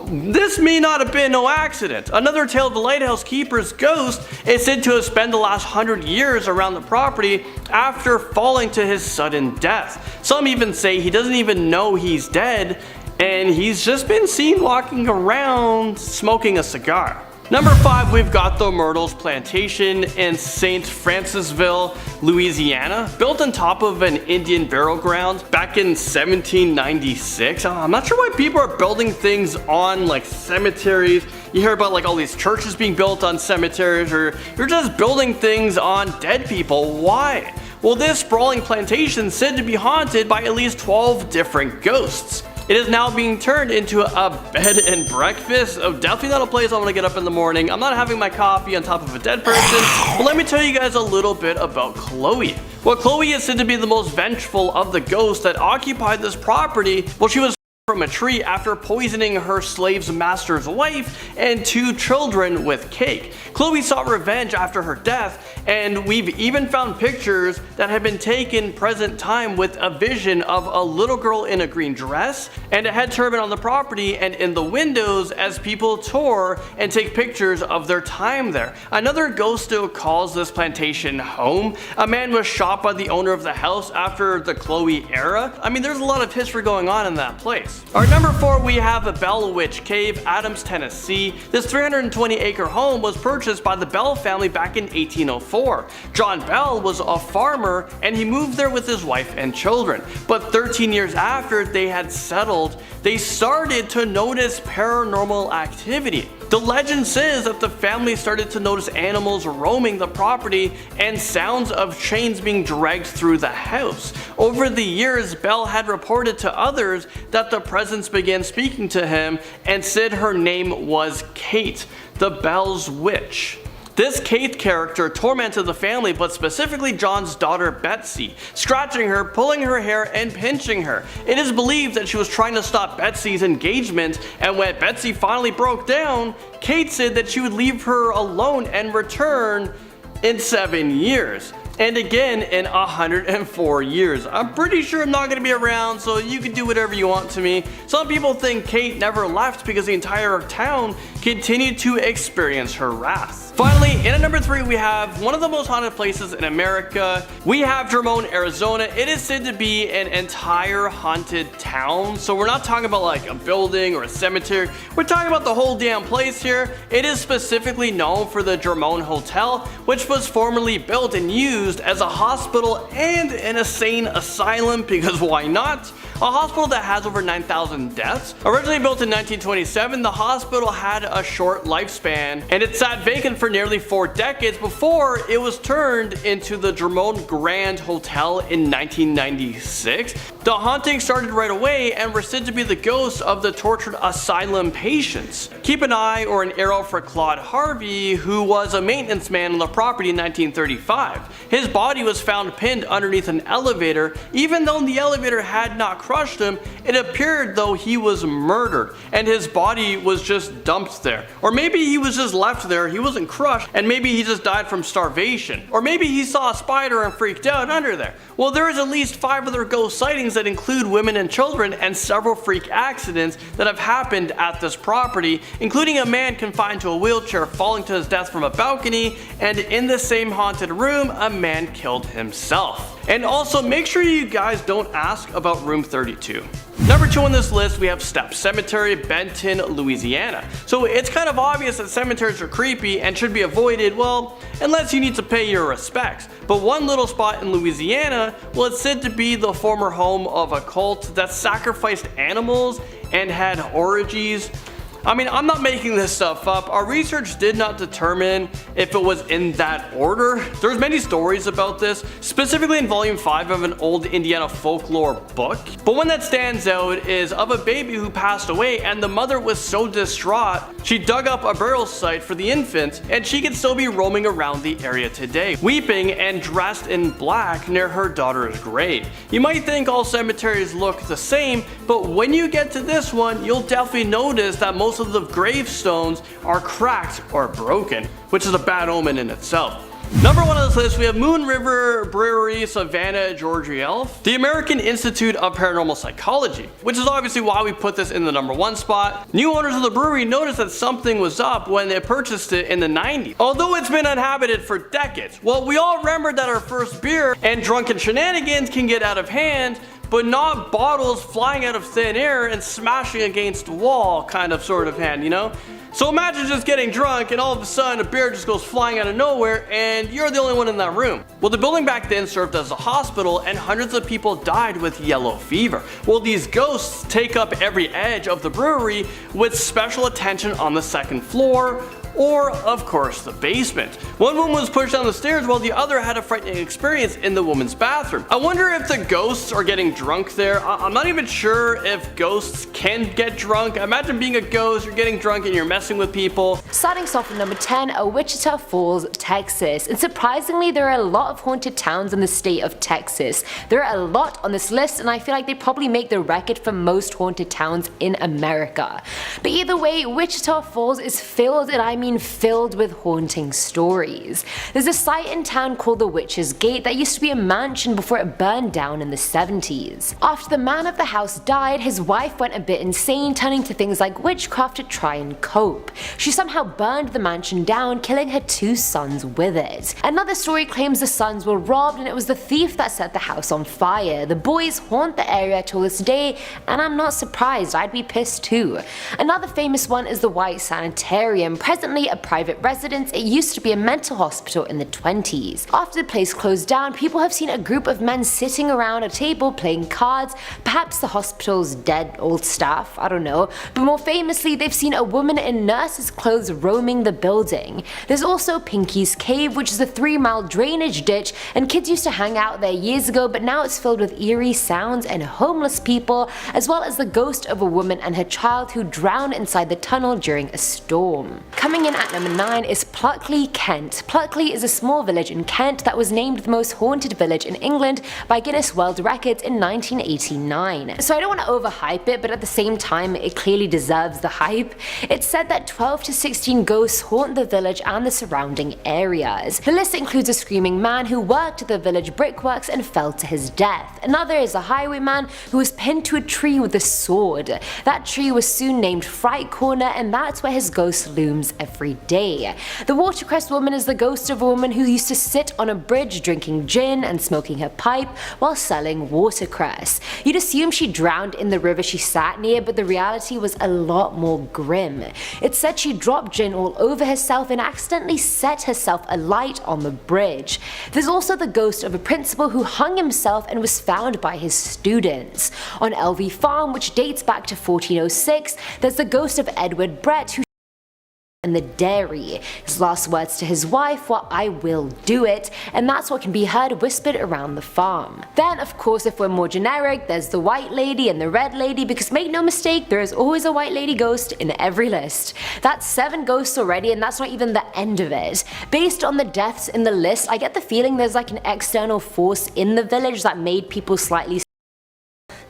This may not have been no accident. Another tale of the lighthouse keeper's ghost is said to have spent the last 100 years around the property after falling to his sudden death. Some even say he doesn't even know he's dead, and he's just been seen walking around smoking a cigar. Number 5, we've got the Myrtles Plantation in St. Francisville, Louisiana, built on top of an Indian burial ground back in 1796. I'm not sure why people are building things on like cemeteries. You hear about like all these churches being built on cemeteries, or you're just building things on dead people. Why? Well, this sprawling plantation is said to be haunted by at least 12 different ghosts. It is now being turned into a bed and breakfast. Oh, definitely not a place I want to get up in the morning. I'm not having my coffee on top of a dead person. But let me tell you guys a little bit about Chloe. Well, Chloe is said to be the most vengeful of the ghosts that occupied this property. Well, she was from a tree after poisoning her slave's master's wife and 2 children with cake. Chloe sought revenge after her death, and we've even found pictures that have been taken present time with a vision of a little girl in a green dress and a head turban on the property and in the windows as people tour and take pictures of their time there. Another ghost still calls this plantation home. A man was shot by the owner of the house after the Chloe era. I mean, there's a lot of history going on in that place. Hauntings. Our number 4, we have the Bell Witch Cave, Adams, Tennessee. This 320-acre home was purchased by the Bell family back in 1804. John Bell was a farmer and he moved there with his wife and children. But 13 years after they had settled, they started to notice paranormal activity. The legend says that the family started to notice animals roaming the property and sounds of chains being dragged through the house. Over the years, Bell had reported to others that the presence began speaking to him and said her name was Kate, the Bell's witch. This Kate character tormented the family, but specifically John's daughter Betsy, scratching her, pulling her hair, and pinching her. It is believed that she was trying to stop Betsy's engagement, and when Betsy finally broke down, Kate said that she would leave her alone and return in 7 years. And again in 104 years. I'm pretty sure I'm not going to be around, so you can do whatever you want to me. Some people think Kate never left because the entire town continued to experience her wrath. Finally, in at number 3, we have one of the most haunted places in America. We have Drummond, Arizona. It is said to be an entire haunted town. So we're not talking about like a building or a cemetery. We're talking about the whole damn place here. It is specifically known for the Drummond Hotel, which was formerly built and used as a hospital and an insane asylum, because why not? A hospital that has over 9,000 deaths. Originally built in 1927, the hospital had a short lifespan and it sat vacant for nearly 4 decades before it was turned into the Drummond Grand Hotel in 1996. The hauntings started right away and were said to be the ghosts of the tortured asylum patients. Keep an eye or an arrow for Claude Harvey, who was a maintenance man on the property in 1935. His body was found pinned underneath an elevator. Even though the elevator had not crushed him, it appeared though he was murdered and his body was just dumped there. Or maybe he was just left there, he wasn't crushed, and maybe he just died from starvation. Or maybe he saw a spider and freaked out under there. Well, there is at least 5 other ghost sightings that include women and children, and several freak accidents that have happened at this property, including a man confined to a wheelchair falling to his death from a balcony, and in the same haunted room, a man killed himself. And also make sure you guys don't ask about room 32. Number 2 on this list, we have Step Cemetery, Benton, Louisiana. So it's kind of obvious that cemeteries are creepy and should be avoided, well, unless you need to pay your respects. But one little spot in Louisiana, well, it's said to be the former home of a cult that sacrificed animals and had orgies. I mean, I'm not making this stuff up. Our research did not determine if it was in that order. There's many stories about this, specifically in volume 5 of an old Indiana folklore book. But one that stands out is of a baby who passed away, and the mother was so distraught, she dug up a burial site for the infant, and she could still be roaming around the area today, weeping and dressed in black near her daughter's grave. You might think all cemeteries look the same, but when you get to this one, you'll definitely notice that most of the gravestones are cracked or broken, which is a bad omen in itself. Number 1 on this list, we have Moon River Brewery, Savannah, Georgia, the American Institute of Paranormal Psychology, which is obviously why we put this in the number 1 spot. New owners of the brewery noticed that something was up when they purchased it in the 90s, although it's been uninhabited for decades. Well, we all remember that our first beer and drunken shenanigans can get out of hand, but not bottles flying out of thin air and smashing against the wall kind of sort of hand, you know? So imagine just getting drunk and all of a sudden a beer just goes flying out of nowhere and you're the only one in that room. Well, the building back then served as a hospital and hundreds of people died with yellow fever. Well, these ghosts take up every edge of the brewery with special attention on the 2nd floor, or of course the basement. One woman was pushed down the stairs while the other had a frightening experience in the woman's bathroom. I wonder if the ghosts are getting drunk there. I'm not even sure if ghosts can get drunk. Imagine being a ghost, you're getting drunk and you're messing with people. Starting off at number 10, Wichita Falls, Texas. And surprisingly, there are a lot of haunted towns in the state of Texas. There are a lot on this list, and I feel like they probably make the record for most haunted towns in America. But either way, Wichita Falls is filled, and I mean mean filled with haunting stories. There's a site in town called the Witch's Gate that used to be a mansion before it burned down in the 70s. After the man of the house died, his wife went a bit insane, turning to things like witchcraft to try and cope. She somehow burned the mansion down, killing her 2 sons with it. Another story claims the sons were robbed and it was the thief that set the house on fire. The boys haunt the area till this day, and I'm not surprised, I'd be pissed too. Another famous one is the White Sanitarium. Presently a private residence, it used to be a mental hospital in the 20s. After the place closed down, people have seen a group of men sitting around a table playing cards, perhaps the hospital's dead old staff, I don't know, but more famously they've seen a woman in nurse's clothes roaming the building. There's also Pinky's Cave, which is a 3-mile drainage ditch, and kids used to hang out there years ago, but now it's filled with eerie sounds and homeless people, as well as the ghost of a woman and her child who drowned inside the tunnel during a storm. Coming in at number 9 is Pluckley, Kent. Pluckley is a small village in Kent that was named the most haunted village in England by Guinness World Records in 1989. So I don't want to overhype it, but at the same time it clearly deserves the hype. It's said that 12 to 16 ghosts haunt the village and the surrounding areas. The list includes a screaming man who worked at the village brickworks and fell to his death. Another is a highwayman who was pinned to a tree with a sword. That tree was soon named Fright Corner, and that's where his ghost looms every day. The watercress woman is the ghost of a woman who used to sit on a bridge drinking gin and smoking her pipe while selling watercress. You'd assume she drowned in the river she sat near, but the reality was a lot more grim. It's said she dropped gin all over herself and accidentally set herself alight on the bridge. There's also the ghost of a principal who hung himself and was found by his students. On LV Farm, which dates back to 1406, there's the ghost of Edward Brett who in the dairy. His last words to his wife were, "I will do it," and that's what can be heard whispered around the farm. Then of course, if we're more generic, there's the white lady and the red lady, because make no mistake, there is always a white lady ghost in every list. That's 7 ghosts already, and that's not even the end of it. Based on the deaths in the list, I get the feeling there's like an external force in the village that made people slightly.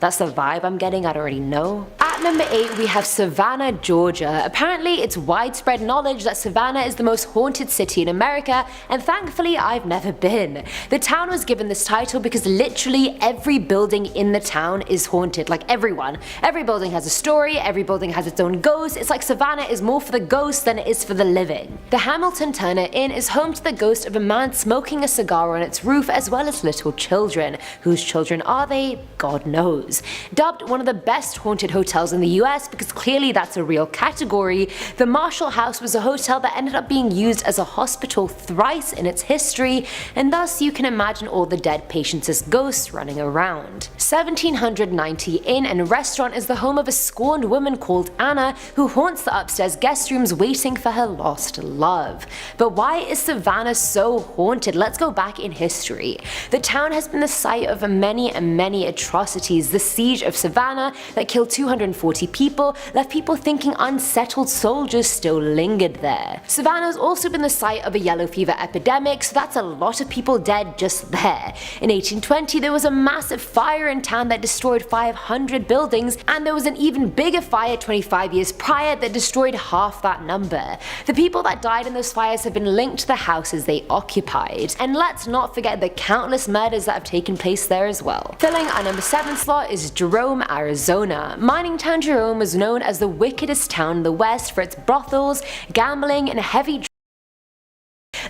That's the vibe I'm getting, I don't really know. At number 8 we have Savannah, Georgia. Apparently it's widespread knowledge that Savannah is the most haunted city in America, and thankfully I've never been. The town was given this title because literally every building in the town is haunted, like everyone. Every building has a story, every building has its own ghost. It's like Savannah is more for the ghosts than it is for the living. The Hamilton Turner Inn is home to the ghost of a man smoking a cigar on its roof, as well as little children. Whose children are they? God knows. Dubbed one of the best haunted hotels in the US because clearly that's a real category, the Marshall House was a hotel that ended up being used as a hospital thrice in its history, and thus you can imagine all the dead patients as ghosts running around. 1790 Inn and Restaurant is the home of a scorned woman called Anna who haunts the upstairs guest rooms waiting for her lost love. But why is Savannah so haunted? Let's go back in history. The town has been the site of many atrocities. The siege of Savannah that killed 240 people left people thinking unsettled soldiers still lingered there. Savannah has also been the site of a yellow fever epidemic, so that's a lot of people dead just there. In 1820 there was a massive fire in town that destroyed 500 buildings, and there was an even bigger fire 25 years prior that destroyed half that number. The people that died in those fires have been linked to the houses they occupied. And let's not forget the countless murders that have taken place there as well. Filling our number 7 slot is Jerome, Arizona. Mining town Jerome was known as the wickedest town in the West for its brothels, gambling, and heavy.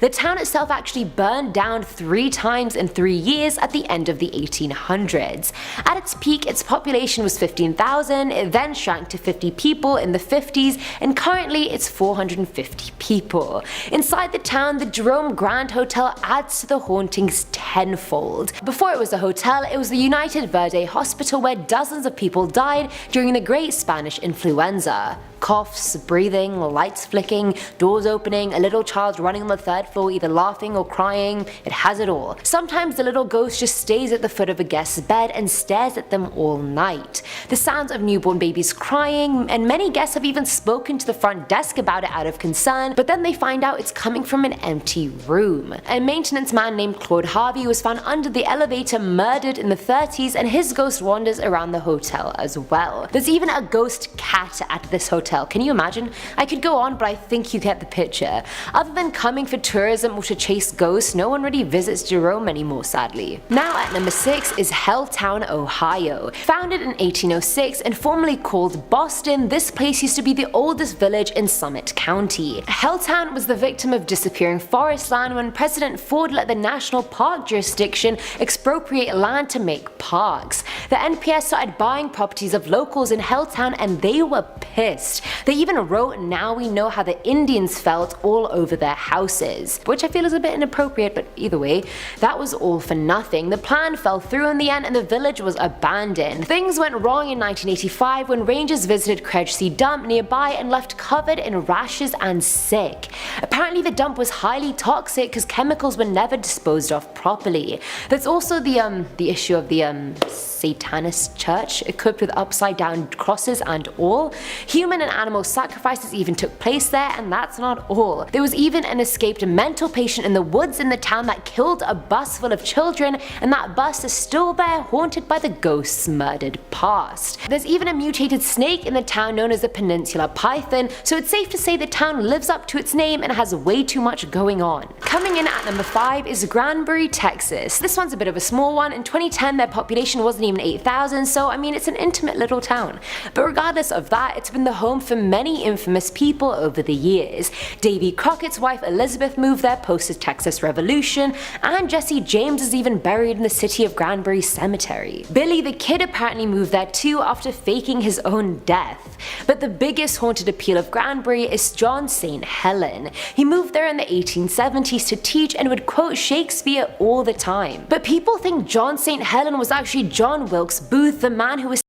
The town itself actually burned down 3 times in 3 years at the end of the 1800s. At its peak, its population was 15,000, it then shrank to 50 people in the 50s, and currently it's 450 people. Inside the town, the Jerome Grand Hotel adds to the hauntings tenfold. Before it was a hotel, it was the United Verde Hospital where dozens of people died during the Great Spanish Influenza. Coughs, breathing, lights flicking, doors opening, a little child running on the 3rd floor either laughing or crying, it has it all. Sometimes the little ghost just stays at the foot of a guest's bed and stares at them all night. The sounds of newborn babies crying, and many guests have even spoken to the front desk about it out of concern, but then they find out it's coming from an empty room. A maintenance man named Claude Harvey was found under the elevator murdered in the 30s, and his ghost wanders around the hotel as well. There's even a ghost cat at this hotel hotel. Can you imagine? I could go on, but I think you get the picture. Other than coming for tourism or to chase ghosts, no one really visits Jerome anymore, sadly. Now at number 6 is Helltown, Ohio. Founded in 1806 and formerly called Boston, this place used to be the oldest village in Summit County. Helltown was the victim of disappearing forest land when President Ford let the National Park jurisdiction expropriate land to make parks. The NPS started buying properties of locals in Helltown and they were pissed. They even wrote "Now we know how the Indians felt" all over their houses, which I feel is a bit inappropriate, but either way, that was all for nothing. The plan fell through in the end and the village was abandoned. Things went wrong in 1985 when rangers visited Kredge Dump nearby and left covered in rashes and sick. Apparently the dump was highly toxic because chemicals were never disposed of properly. There's also the issue of the Satanist church, equipped with upside down crosses and all. Human and animal sacrifices even took place there, and that's not all. There was even an escaped mental patient in the woods in the town that killed a bus full of children, and that bus is still there, haunted by the ghost's murdered past. There's even a mutated snake in the town known as the Peninsula Python, so it's safe to say the town lives up to its name and has way too much going on. Coming in at number 5 is Granbury, Texas. This one's a bit of a small one. In 2010 their population wasn't even 8,000, so I mean it's an intimate little town. But regardless of that, it's been the home for many infamous people over the years. Davy Crockett's wife Elizabeth moved there post the Texas Revolution, and Jesse James is even buried in the city of Granbury Cemetery. Billy the Kid apparently moved there too after faking his own death. But the biggest haunted appeal of Granbury is John St. Helen. He moved there in the 1870s to teach and would quote Shakespeare all the time. But people think John St. Helen was actually John Wilkes Booth, the man who was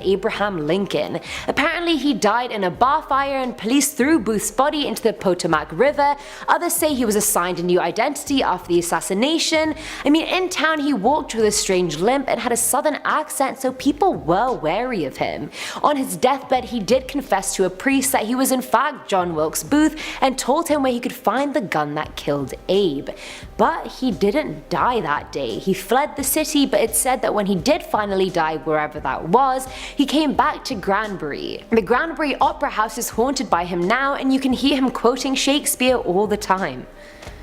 Abraham Lincoln. Apparently he died in a bar fire and police threw Booth's body into the Potomac River. Others say he was assigned a new identity after the assassination. I mean, in town he walked with a strange limp and had a southern accent, so people were wary of him. On his deathbed he did confess to a priest that he was in fact John Wilkes Booth and told him where he could find the gun that killed Abe. But he didn't die that day. He fled the city, but it's said that when he did finally die, wherever that was, he came back to Granbury. The Granbury Opera House is haunted by him now, and you can hear him quoting Shakespeare all the time.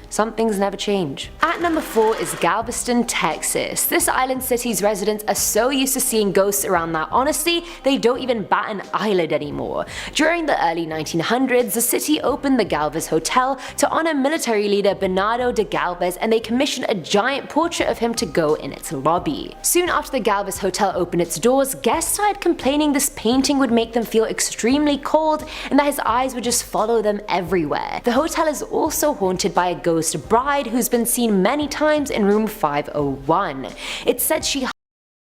Some things never change. At number 4 is Galveston, Texas. This island city's residents are so used to seeing ghosts around that honestly, they don't even bat an eyelid anymore. During the early 1900s, the city opened the Galvez Hotel to honor military leader Bernardo de Galvez, and they commissioned a giant portrait of him to go in its lobby. Soon after the Galvez Hotel opened its doors, guests started complaining this painting would make them feel extremely cold and that his eyes would just follow them everywhere. The hotel is also haunted by a ghost bride who's been seen many times in room 501. It's said she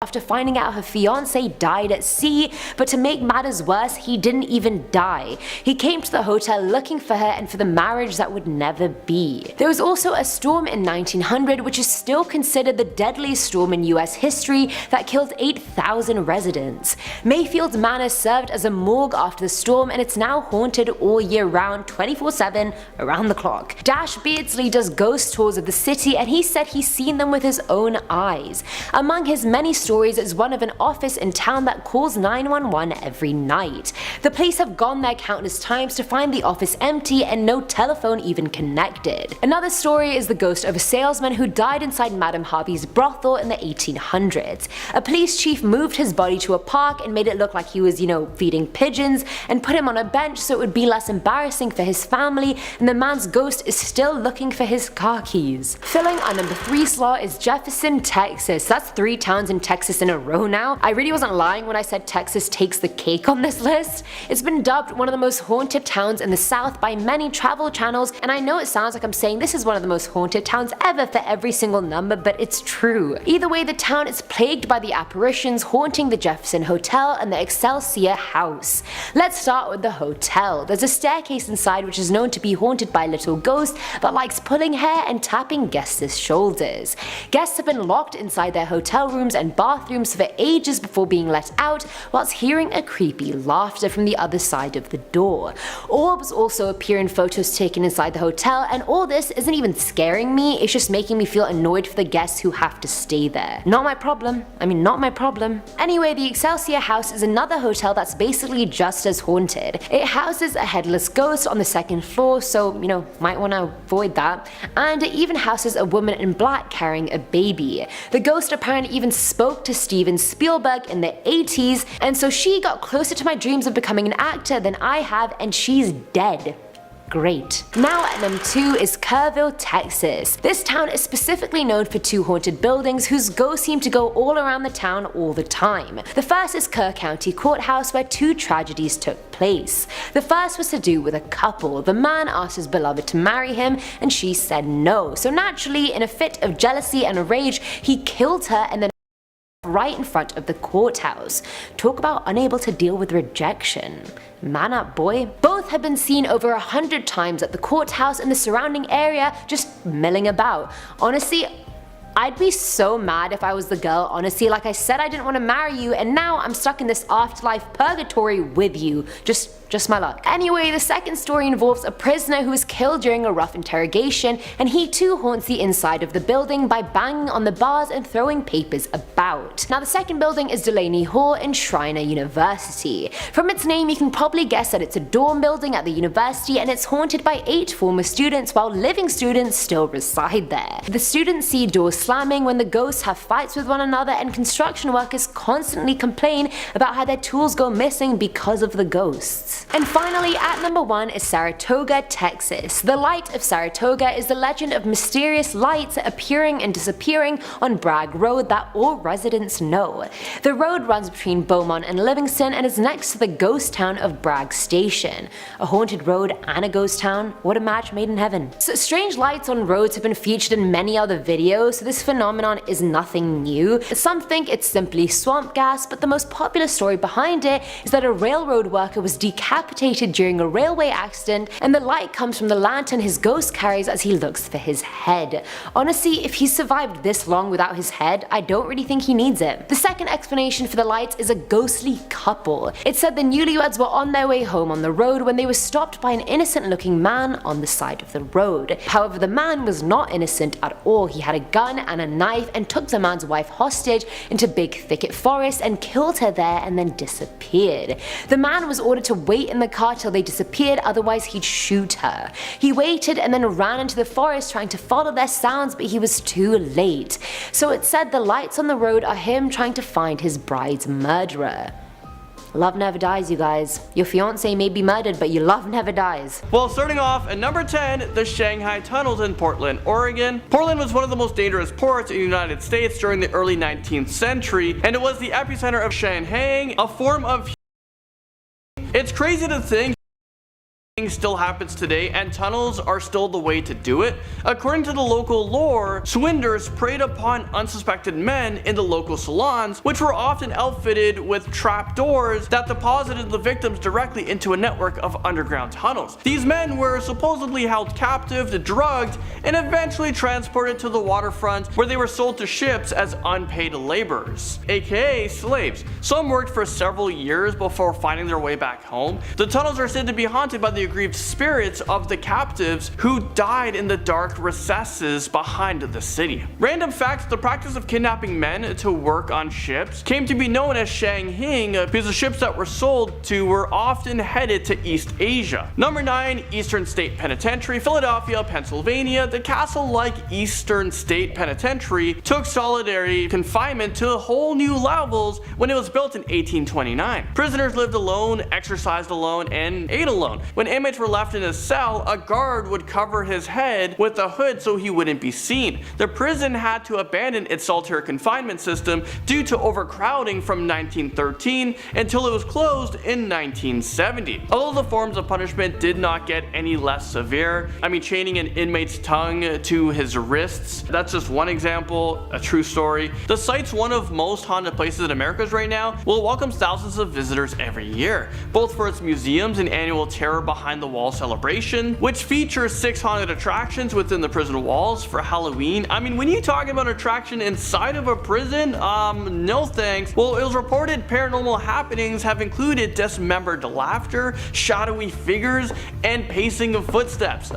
after finding out her fiancé died at sea, but to make matters worse, he didn't even die. He came to the hotel looking for her and for the marriage that would never be. There was also a storm in 1900 which is still considered the deadliest storm in US history that killed 8,000 residents. Mayfield Manor served as a morgue after the storm, and it's now haunted all year round, 24/7, around the clock. Dash Beardsley does ghost tours of the city, and he said he's seen them with his own eyes. Among his many stories is one of an office in town that calls 911 every night. The police have gone there countless times to find the office empty and no telephone even connected. Another story is the ghost of a salesman who died inside Madame Harvey's brothel in the 1800s. A police chief moved his body to a park and made it look like he was, feeding pigeons, and put him on a bench so it would be less embarrassing for his family, and the man's ghost is still looking for his car keys. Filling our number 3 slot is Jefferson, Texas. That's 3 towns in Texas in a row now. I really wasn't lying when I said Texas takes the cake on this list. It's been dubbed one of the most haunted towns in the South by many travel channels, and I know it sounds like I'm saying this is one of the most haunted towns ever for every single number, but it's true. Either way, the town is plagued by the apparitions haunting the Jefferson Hotel and the Excelsior House. Let's start with the hotel. There's a staircase inside which is known to be haunted by a little ghost that likes pulling hair and tapping guests' shoulders. Guests have been locked inside their hotel rooms and bars bathrooms for ages before being let out, whilst hearing a creepy laughter from the other side of the door. Orbs also appear in photos taken inside the hotel, and all this isn't even scaring me, it's just making me feel annoyed for the guests who have to stay there. Not my problem. Not my problem. Anyway, the Excelsior House is another hotel that's basically just as haunted. It houses a headless ghost on the second floor, so might want to avoid that. And it even houses a woman in black carrying a baby. The ghost apparently even spoke to Steven Spielberg in the 80s, and so she got closer to my dreams of becoming an actor than I have, and she's dead. Great. Now at number 2 is Kerrville, Texas. This town is specifically known for 2 haunted buildings whose ghosts seem to go all around the town all the time. The first is Kerr County Courthouse, where 2 tragedies took place. The first was to do with a couple. The man asked his beloved to marry him and she said no, so naturally in a fit of jealousy and rage he killed her and then right in front of the courthouse. Talk about unable to deal with rejection. Man up, boy. Both have been seen over 100 times at the courthouse and the surrounding area, just milling about. Honestly, I'd be so mad if I was the girl, honestly. Like I said, I didn't want to marry you, and now I'm stuck in this afterlife purgatory with you. Just my luck. Anyway, the second story involves a prisoner who was killed during a rough interrogation, and he too haunts the inside of the building by banging on the bars and throwing papers about. Now the second building is Delaney Hall in Schreiner University. From its name you can probably guess that it's a dorm building at the university, and it's haunted by 8 former students while living students still reside there. The students see doors slamming when the ghosts have fights with one another, and construction workers constantly complain about how their tools go missing because of the ghosts. And finally, at number 1 is Saratoga, Texas. The Light of Saratoga is the legend of mysterious lights appearing and disappearing on Bragg Road that all residents know. The road runs between Beaumont and Livingston and is next to the ghost town of Bragg Station. A haunted road and a ghost town? What a match made in heaven. So strange lights on roads have been featured in many other videos, so this phenomenon is nothing new. Some think it's simply swamp gas, but the most popular story behind it is that a railroad worker was decapitated during a railway accident, and the light comes from the lantern his ghost carries as he looks for his head. Honestly, if he's survived this long without his head, I don't really think he needs it. The second explanation for the lights is a ghostly couple. It said the newlyweds were on their way home on the road when they were stopped by an innocent looking man on the side of the road. However, the man was not innocent at all. He had a gun and a knife and took the man's wife hostage into Big Thicket Forest and killed her there and then disappeared. The man was ordered to wait in the car till they disappeared, otherwise he'd shoot her. He waited and then ran into the forest trying to follow their sounds, but he was too late. So it said the lights on the road are him trying to find his bride's murderer. Love never dies, you guys. Your fiance may be murdered, but your love never dies. Well, starting off at number 10, the Shanghai Tunnels in Portland, Oregon. Portland was one of the most dangerous ports in the United States during the early 19th century, and it was the epicenter of Shanhang, a form of. It's crazy to think still happens today, and tunnels are still the way to do it. According to the local lore, swindlers preyed upon unsuspected men in the local salons, which were often outfitted with trap doors that deposited the victims directly into a network of underground tunnels. These men were supposedly held captive, drugged, and eventually transported to the waterfront, where they were sold to ships as unpaid laborers, aka slaves. Some worked for several years before finding their way back home. The tunnels are said to be haunted by the aggrieved spirits of the captives who died in the dark recesses behind the city. Random facts: the practice of kidnapping men to work on ships came to be known as Shanghing because the ships that were sold to were often headed to East Asia. Number 9, Eastern State Penitentiary, Philadelphia, Pennsylvania. The castle-like Eastern State Penitentiary took solitary confinement to whole new levels when it was built in 1829. Prisoners lived alone, exercised alone, and ate alone. When inmates were left in a cell, a guard would cover his head with a hood so he wouldn't be seen. The prison had to abandon its solitary confinement system due to overcrowding from 1913 until it was closed in 1970. Although the forms of punishment did not get any less severe, chaining an inmate's tongue to his wrists, that's just one example, a true story. The site's one of most haunted places in America right now. Well, it welcomes thousands of visitors every year, both for its museums and annual terror behind Behind the Wall celebration, which features 6 haunted attractions within the prison walls for Halloween. I mean, when you talk about an attraction inside of a prison, no thanks. Well, it was reported paranormal happenings have included dismembered laughter, shadowy figures, and pacing of footsteps.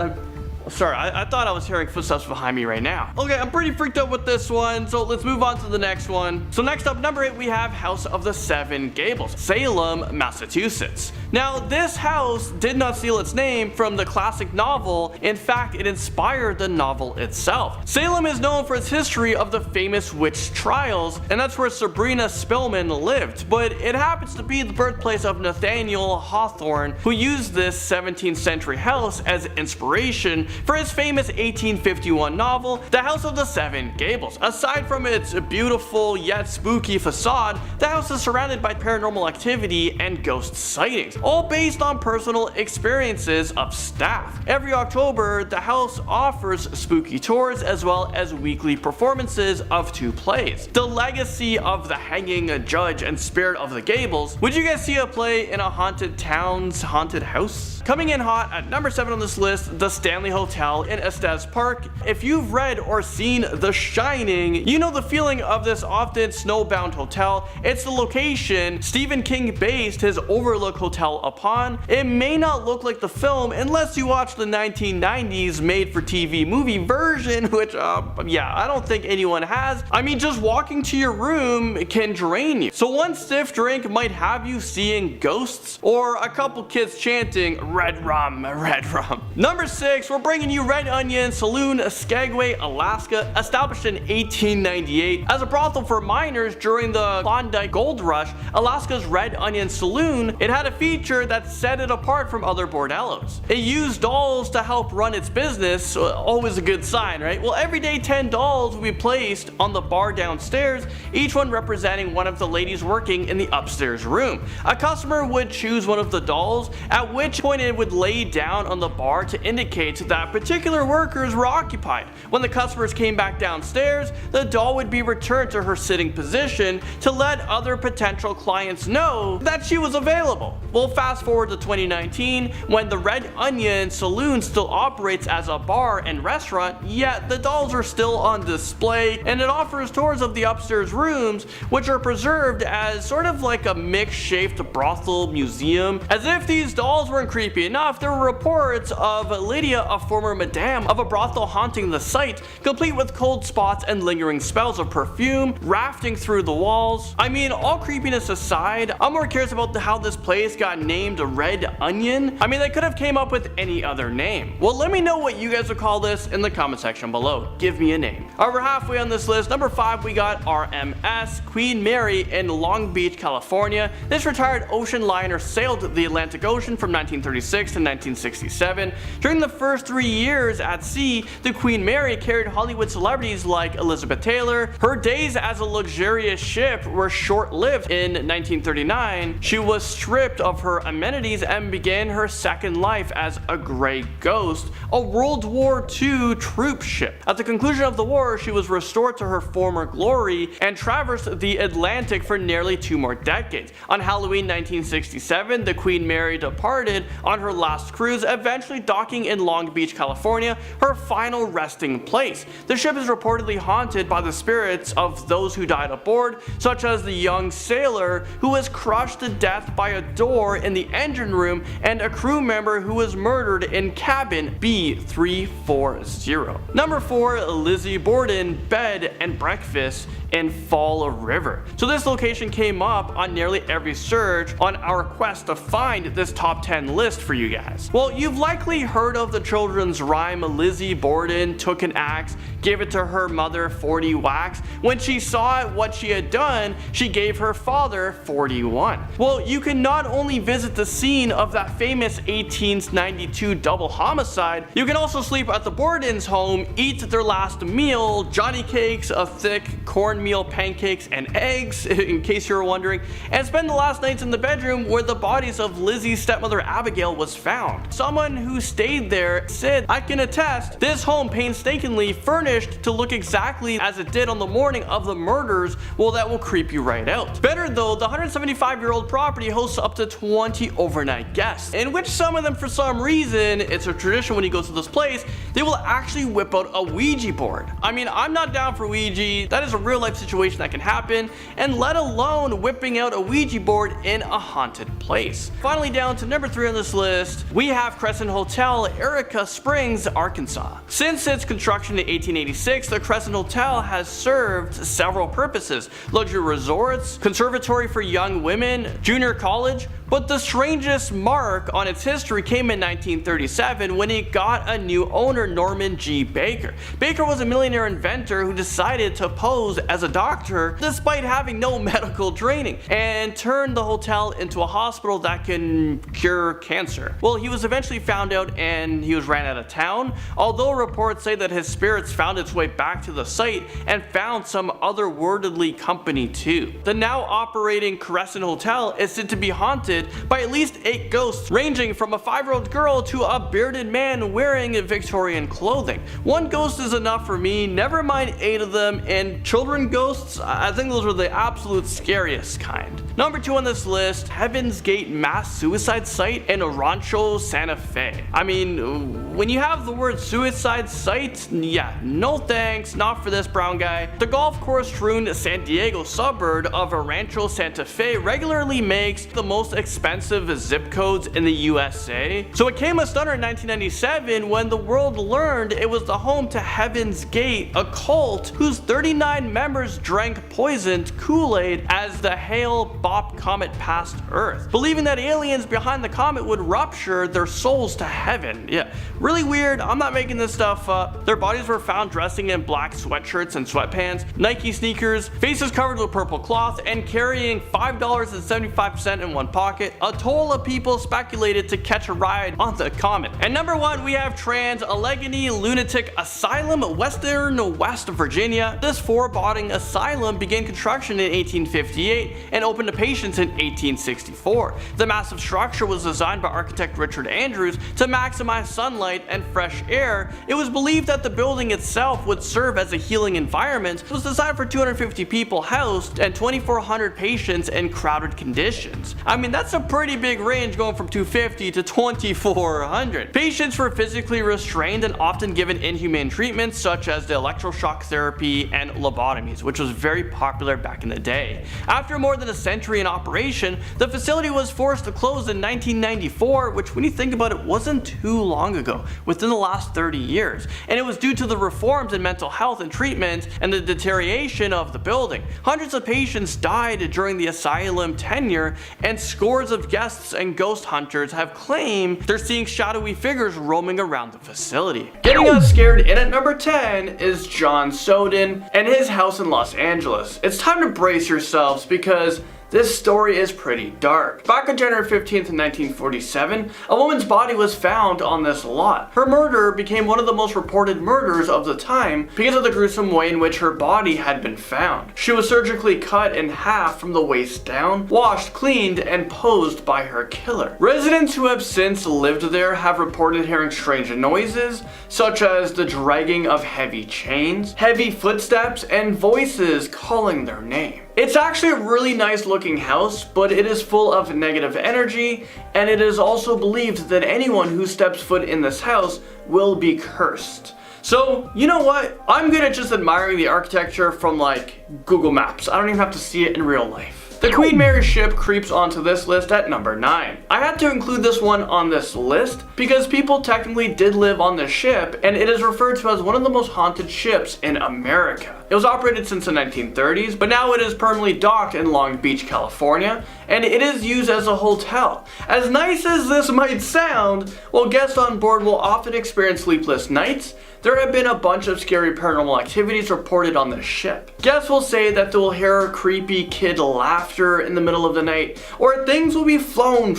Sorry, I thought I was hearing footsteps behind me right now. Okay, I'm pretty freaked out with this one, so let's move on to the next one. So next up, number 8, we have House of the Seven Gables, Salem, Massachusetts. Now, this house did not steal its name from the classic novel. In fact, it inspired the novel itself. Salem is known for its history of the famous witch trials, and that's where Sabrina Spellman lived, but it happens to be the birthplace of Nathaniel Hawthorne, who used this 17th century house as inspiration for his famous 1851 novel, The House of the Seven Gables. Aside from its beautiful yet spooky facade, the house is surrounded by paranormal activity and ghost sightings, all based on personal experiences of staff. Every October, the house offers spooky tours as well as weekly performances of 2 plays, The Legacy of the Hanging Judge and Spirit of the Gables. Would you guys see a play in a haunted town's haunted house? Coming in hot at number 7 on this list, the Stanley Hotel in Estes Park. If you've read or seen The Shining, you know the feeling of this often snowbound hotel. It's the location Stephen King based his Overlook Hotel upon. It may not look like the film unless you watch the 1990s made-for-TV movie version, which, yeah, I don't think anyone has. I mean, just walking to your room can drain you. So one stiff drink might have you seeing ghosts, or a couple kids chanting, "Red rum, red rum." Number 6, we're bringing you Red Onion Saloon, Skagway, Alaska. Established in 1898 as a brothel for miners during the Klondike Gold Rush, Alaska's Red Onion Saloon, it had a feature that set it apart from other bordellos. It used dolls to help run its business, always a good sign, right? Well, every day 10 dolls would be placed on the bar downstairs, each one representing one of the ladies working in the upstairs room. A customer would choose one of the dolls, at which point it would lay down on the bar to indicate that particular workers were occupied. When the customers came back downstairs, the doll would be returned to her sitting position to let other potential clients know that she was available. Well, fast forward to 2019, when the Red Onion Saloon still operates as a bar and restaurant, yet the dolls are still on display, and it offers tours of the upstairs rooms, which are preserved as sort of like a mixed-shaped brothel museum. As if these dolls weren't creepy enough, there were reports of Lydia, a former madame of a brothel, haunting the site, complete with cold spots and lingering spells of perfume rafting through the walls. I mean, all creepiness aside, I'm more curious about how this place got named Red Onion. I mean, they could have came up with any other name. Well, let me know what you guys would call this in the comment section below. Give me a name. Alright, we're halfway on this list. Number 5, we got RMS Queen Mary in Long Beach, California. This retired ocean liner sailed the Atlantic Ocean from 1936 to 1967. During the first 3 years at sea, the Queen Mary carried Hollywood celebrities like Elizabeth Taylor. Her days as a luxurious ship were short-lived. In 1939, she was stripped of her amenities and began her second life as a gray ghost, a World War II troop ship. At the conclusion of the war, she was restored to her former glory and traversed the Atlantic for nearly 2 more decades. On Halloween 1967, the Queen Mary departed on her last cruise, eventually docking in Long Beach, California, her final resting place. The ship is reportedly haunted by the spirits of those who died aboard, such as the young sailor who was crushed to death by a door in the engine room and a crew member who was murdered in cabin B340. Number 4, Lizzie Borden Bed and Breakfast in Fall River. So this location came up on nearly every search on our quest to find this top 10 list for you guys. Well, you've likely heard of the children's rhyme Lizzie Borden took an axe, gave it to her mother 40 whacks. When she saw what she had done, she gave her father 41. Well, you can not only visit the scene of that famous 1892 double homicide, you can also sleep at the Borden's home, eat their last meal, Johnny cakes, a thick corn cornmeal pancakes and eggs, in case you were wondering, and spend the last nights in the bedroom where the bodies of Lizzie's stepmother Abigail was found. Someone who stayed there said, "I can attest, this home painstakingly furnished to look exactly as it did on the morning of the murders. Well, that will creep you right out." Better though, the 175-year-old property hosts up to 20 overnight guests, in which some of them, for some reason, it's a tradition when you go to this place, they will actually whip out a Ouija board. I mean, I'm not down for Ouija. That is a real life situation that can happen, and let alone whipping out a Ouija board in a haunted place. Finally, down to number 3 on this list, we have Crescent Hotel, Erica Springs, Arkansas. Since its construction in 1886, the Crescent Hotel has served several purposes: luxury resorts, conservatory for young women, junior college. But the strangest mark on its history came in 1937 when it got a new owner, Norman G. Baker. Baker was a millionaire inventor who decided to pose as a doctor despite having no medical training, and turned the hotel into a hospital that can cure cancer. Well, he was eventually found out and he was ran out of town, although reports say that his spirits found its way back to the site and found some otherworldly company too. The now operating Crescent Hotel is said to be haunted by at least 8 ghosts, ranging from a 5-year-old girl to a bearded man wearing Victorian clothing. 1 ghost is enough for me, never mind 8 of them, and children ghosts, I think those are the absolute scariest kind. Number 2 on this list, Heaven's Gate mass suicide site in Rancho Santa Fe. I mean, when you have the word suicide site, yeah, no thanks, not for this brown guy. The golf course strewn San Diego suburb of Rancho Santa Fe regularly makes the most expensive zip codes in the USA. So it came a stunner in 1997 when the world learned it was the home to Heaven's Gate, a cult whose 39 members drank poisoned Kool-Aid as the Hale-Bopp comet passed Earth, believing that aliens behind the comet would rupture their souls to heaven. Yeah, really weird. I'm not making this stuff up. Their bodies were found dressing in black sweatshirts and sweatpants, Nike sneakers, faces covered with purple cloth, and carrying $5.75 in one pocket. A toll of people speculated to catch a ride on the comet. And number 1, we have Trans-Allegheny Lunatic Asylum, Western West Virginia. This foreboding asylum began construction in 1858 and opened to patients in 1864. The massive structure was designed by architect Richard Andrews to maximize sunlight and fresh air. It was believed that the building itself would serve as a healing environment. It was designed for 250 people housed and 2,400 patients in crowded conditions. I mean, that's a pretty big range, going from 250 to 2,400. Patients were physically restrained and often given inhumane treatments such as the electroshock therapy and lobotomies, which was very popular back in the day. After more than a century in operation, the facility was forced to close in 1994, which when you think about it wasn't too long ago, within the last 30 years. And it was due to the reforms in mental health and treatment and the deterioration of the building. Hundreds of patients died during the asylum tenure, and scores of guests and ghost hunters have claimed they're seeing shadowy figures roaming around the facility. Getting us scared in at number 10 is John Soden and his house in Los Angeles. It's time to brace yourselves because this story is pretty dark. Back on January 15th, 1947, a woman's body was found on this lot. Her murder became one of the most reported murders of the time because of the gruesome way in which her body had been found. She was surgically cut in half from the waist down, washed, cleaned, and posed by her killer. Residents who have since lived there have reported hearing strange noises, such as the dragging of heavy chains, heavy footsteps, and voices calling their name. It's actually a really nice looking house, but it is full of negative energy, and it is also believed that anyone who steps foot in this house will be cursed. So, you know what? I'm good at just admiring the architecture from like Google Maps. I don't even have to see it in real life. The Queen Mary ship creeps onto this list at number 9. I had to include this one on this list because people technically did live on this ship, and it is referred to as one of the most haunted ships in America. It was operated since the 1930s, but now it is permanently docked in Long Beach, California, and it is used as a hotel. As nice as this might sound, while guests on board will often experience sleepless nights, there have been a bunch of scary paranormal activities reported on this ship. Guests will say that they will hear creepy kid laughter in the middle of the night, or things will be flown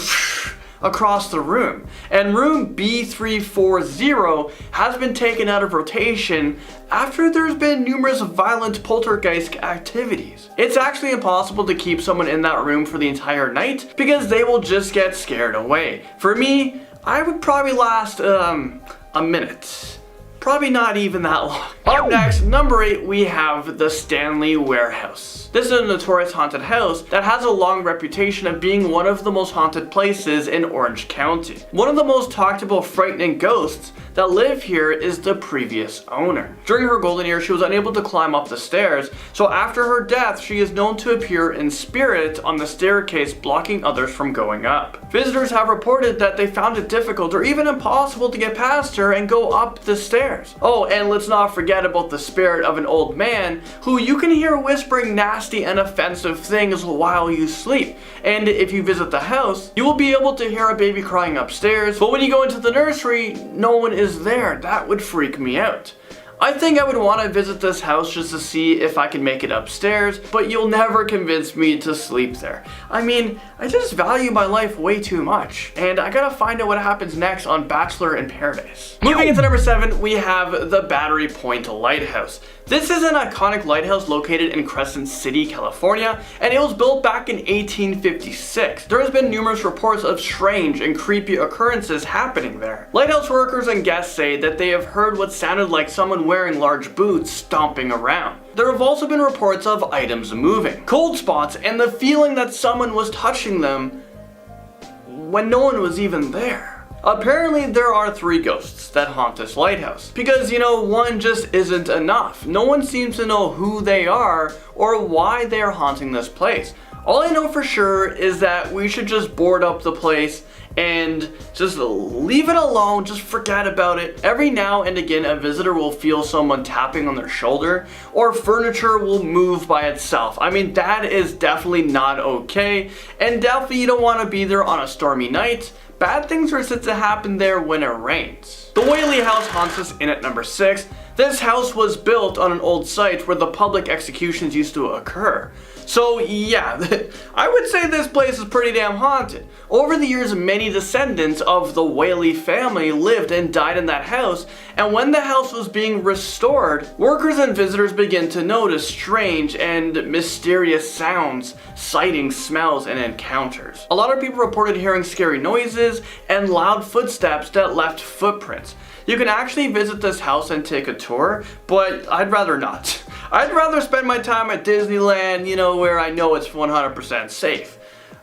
across the room, and room B340 has been taken out of rotation after there's been numerous violent poltergeist activities. It's actually impossible to keep someone in that room for the entire night because they will just get scared away. For me, I would probably last a minute. Probably not even that long. Up next, number 8, we have the Stanley Warehouse. This is a notorious haunted house that has a long reputation of being one of the most haunted places in Orange County. One of the most talked about frightening ghosts that live here is the previous owner. During her golden years, she was unable to climb up the stairs, so after her death, she is known to appear in spirit on the staircase, blocking others from going up. Visitors have reported that they found it difficult or even impossible to get past her and go up the stairs. Oh, and let's not forget about the spirit of an old man who you can hear whispering nasty and offensive things while you sleep. And if you visit the house, you will be able to hear a baby crying upstairs, but when you go into the nursery, no one is there. That would freak me out. I think I would want to visit this house just to see if I can make it upstairs, but you'll never convince me to sleep there. I mean, I just value my life way too much, and I gotta find out what happens next on Bachelor in Paradise. Moving into number 7, we have the Battery Point Lighthouse. This is an iconic lighthouse located in Crescent City, California, and it was built back in 1856. There has been numerous reports of strange and creepy occurrences happening there. Lighthouse workers and guests say that they have heard what sounded like someone wearing large boots stomping around. There have also been reports of items moving, cold spots, and the feeling that someone was touching them when no one was even there. Apparently there are 3 ghosts that haunt this lighthouse, because one just isn't enough. No one seems to know who they are or why they are haunting this place. All I know for sure is that we should just board up the place and just leave it alone, just forget about it. Every now and again a visitor will feel someone tapping on their shoulder, or furniture will move by itself. I mean, that is definitely not okay, and definitely you don't want to be there on a stormy night. Bad things are said to happen there when it rains. The Whaley House haunts us in at number 6. This house was built on an old site where the public executions used to occur. So yeah, I would say this place is pretty damn haunted. Over the years, many descendants of the Whaley family lived and died in that house, and when the house was being restored, workers and visitors began to notice strange and mysterious sounds, sightings, smells, and encounters. A lot of people reported hearing scary noises and loud footsteps that left footprints. You can actually visit this house and take a tour, but I'd rather not. I'd rather spend my time at Disneyland, where I know it's 100% safe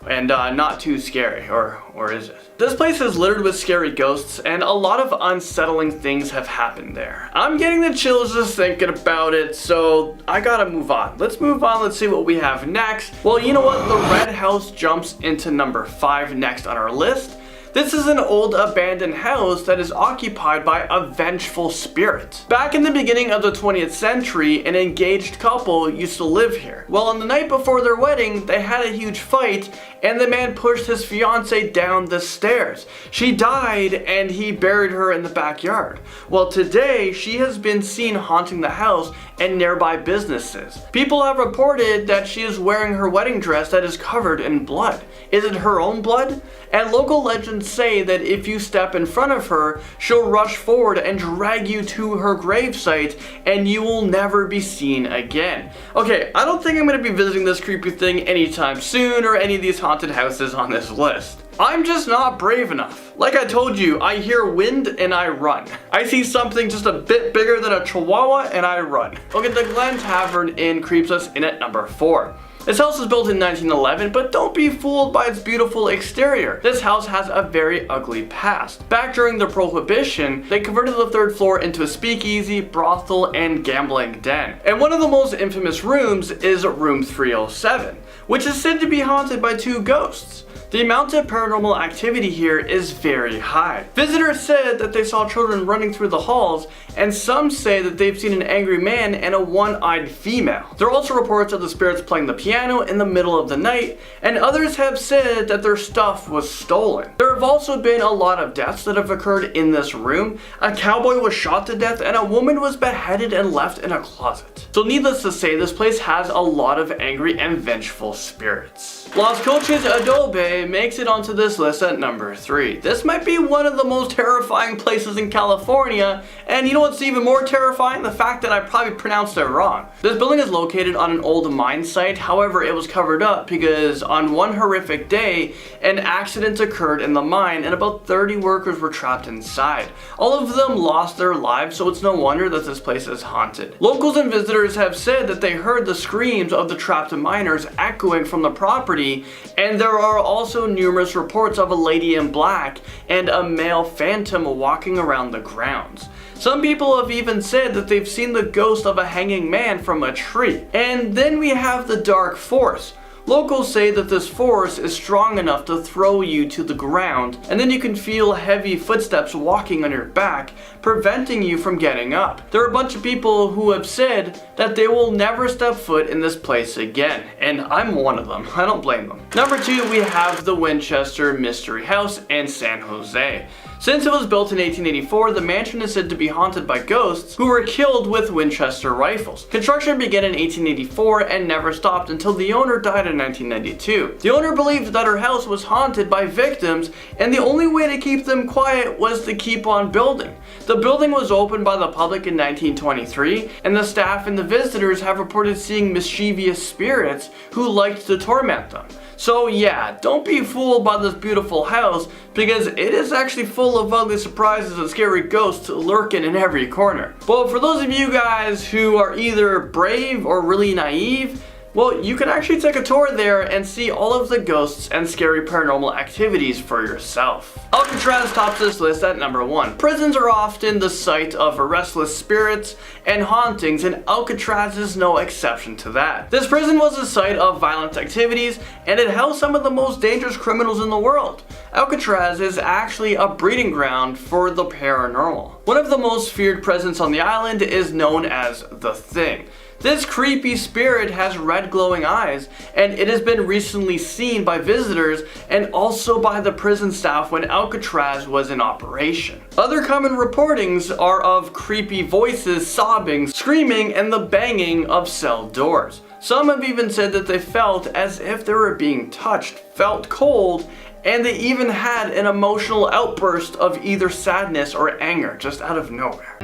and not too scary, or is it? This place is littered with scary ghosts, and a lot of unsettling things have happened there. I'm getting the chills just thinking about it, so I gotta move on. Let's move on, let's see what we have next. Well, you know what? The Red House jumps into number 5 next on our list. This is an old abandoned house that is occupied by a vengeful spirit. Back in the beginning of the 20th century, an engaged couple used to live here. Well, on the night before their wedding, they had a huge fight, and the man pushed his fiancée down the stairs. She died, and he buried her in the backyard. Well, today, she has been seen haunting the house and nearby businesses. People have reported that she is wearing her wedding dress that is covered in blood. Is it her own blood? And local legends say that if you step in front of her, she'll rush forward and drag you to her gravesite, and you will never be seen again. Okay, I don't think I'm going to be visiting this creepy thing anytime soon, or any of these haunted houses on this list. I'm just not brave enough. Like I told you, I hear wind and I run. I see something just a bit bigger than a chihuahua and I run. Okay, the Glen Tavern Inn creeps us in at number 4. This house was built in 1911, but don't be fooled by its beautiful exterior. This house has a very ugly past. Back during the Prohibition, they converted the 3rd floor into a speakeasy, brothel, and gambling den. And one of the most infamous rooms is room 307, which is said to be haunted by 2 ghosts. The amount of paranormal activity here is very high. Visitors said that they saw children running through the halls and some say that they've seen an angry man and a one-eyed female. There are also reports of the spirits playing the piano in the middle of the night, and others have said that their stuff was stolen. There have also been a lot of deaths that have occurred in this room. A cowboy was shot to death and a woman was beheaded and left in a closet. So needless to say, this place has a lot of angry and vengeful spirits. Las Coches Adobe makes it onto this list at number 3. This might be one of the most terrifying places in California, and you know what's even more terrifying? The fact that I probably pronounced it wrong. This building is located on an old mine site, however it was covered up because on one horrific day, an accident occurred in the mine and about 30 workers were trapped inside. All of them lost their lives, so it's no wonder that this place is haunted. Locals and visitors have said that they heard the screams of the trapped miners echoing from the property, and there are also numerous reports of a lady in black and a male phantom walking around the grounds. Some people have even said that they've seen the ghost of a hanging man from a tree. And then we have the dark force. Locals say that this force is strong enough to throw you to the ground, and then you can feel heavy footsteps walking on your back, preventing you from getting up. There are a bunch of people who have said that they will never step foot in this place again, and I'm one of them. I don't blame them. Number 2, we have the Winchester Mystery House in San Jose. Since it was built in 1884, the mansion is said to be haunted by ghosts who were killed with Winchester rifles. Construction began in 1884 and never stopped until the owner died in 1992. The owner believed that her house was haunted by victims, and the only way to keep them quiet was to keep on building. The building was opened by the public in 1923, and the staff and the visitors have reported seeing mischievous spirits who liked to torment them. So yeah, don't be fooled by this beautiful house, because it is actually full of ugly surprises and scary ghosts lurking in every corner. But for those of you guys who are either brave or really naive, well, you can actually take a tour there and see all of the ghosts and scary paranormal activities for yourself. Alcatraz tops this list at number 1. Prisons are often the site of restless spirits and hauntings, and Alcatraz is no exception to that. This prison was the site of violent activities, and it housed some of the most dangerous criminals in the world. Alcatraz is actually a breeding ground for the paranormal. One of the most feared presence on the island is known as the Thing. This creepy spirit has red glowing eyes, and it has been recently seen by visitors and also by the prison staff when Alcatraz was in operation. Other common reportings are of creepy voices, sobbing, screaming, and the banging of cell doors. Some have even said that they felt as if they were being touched, felt cold, and they even had an emotional outburst of either sadness or anger just out of nowhere.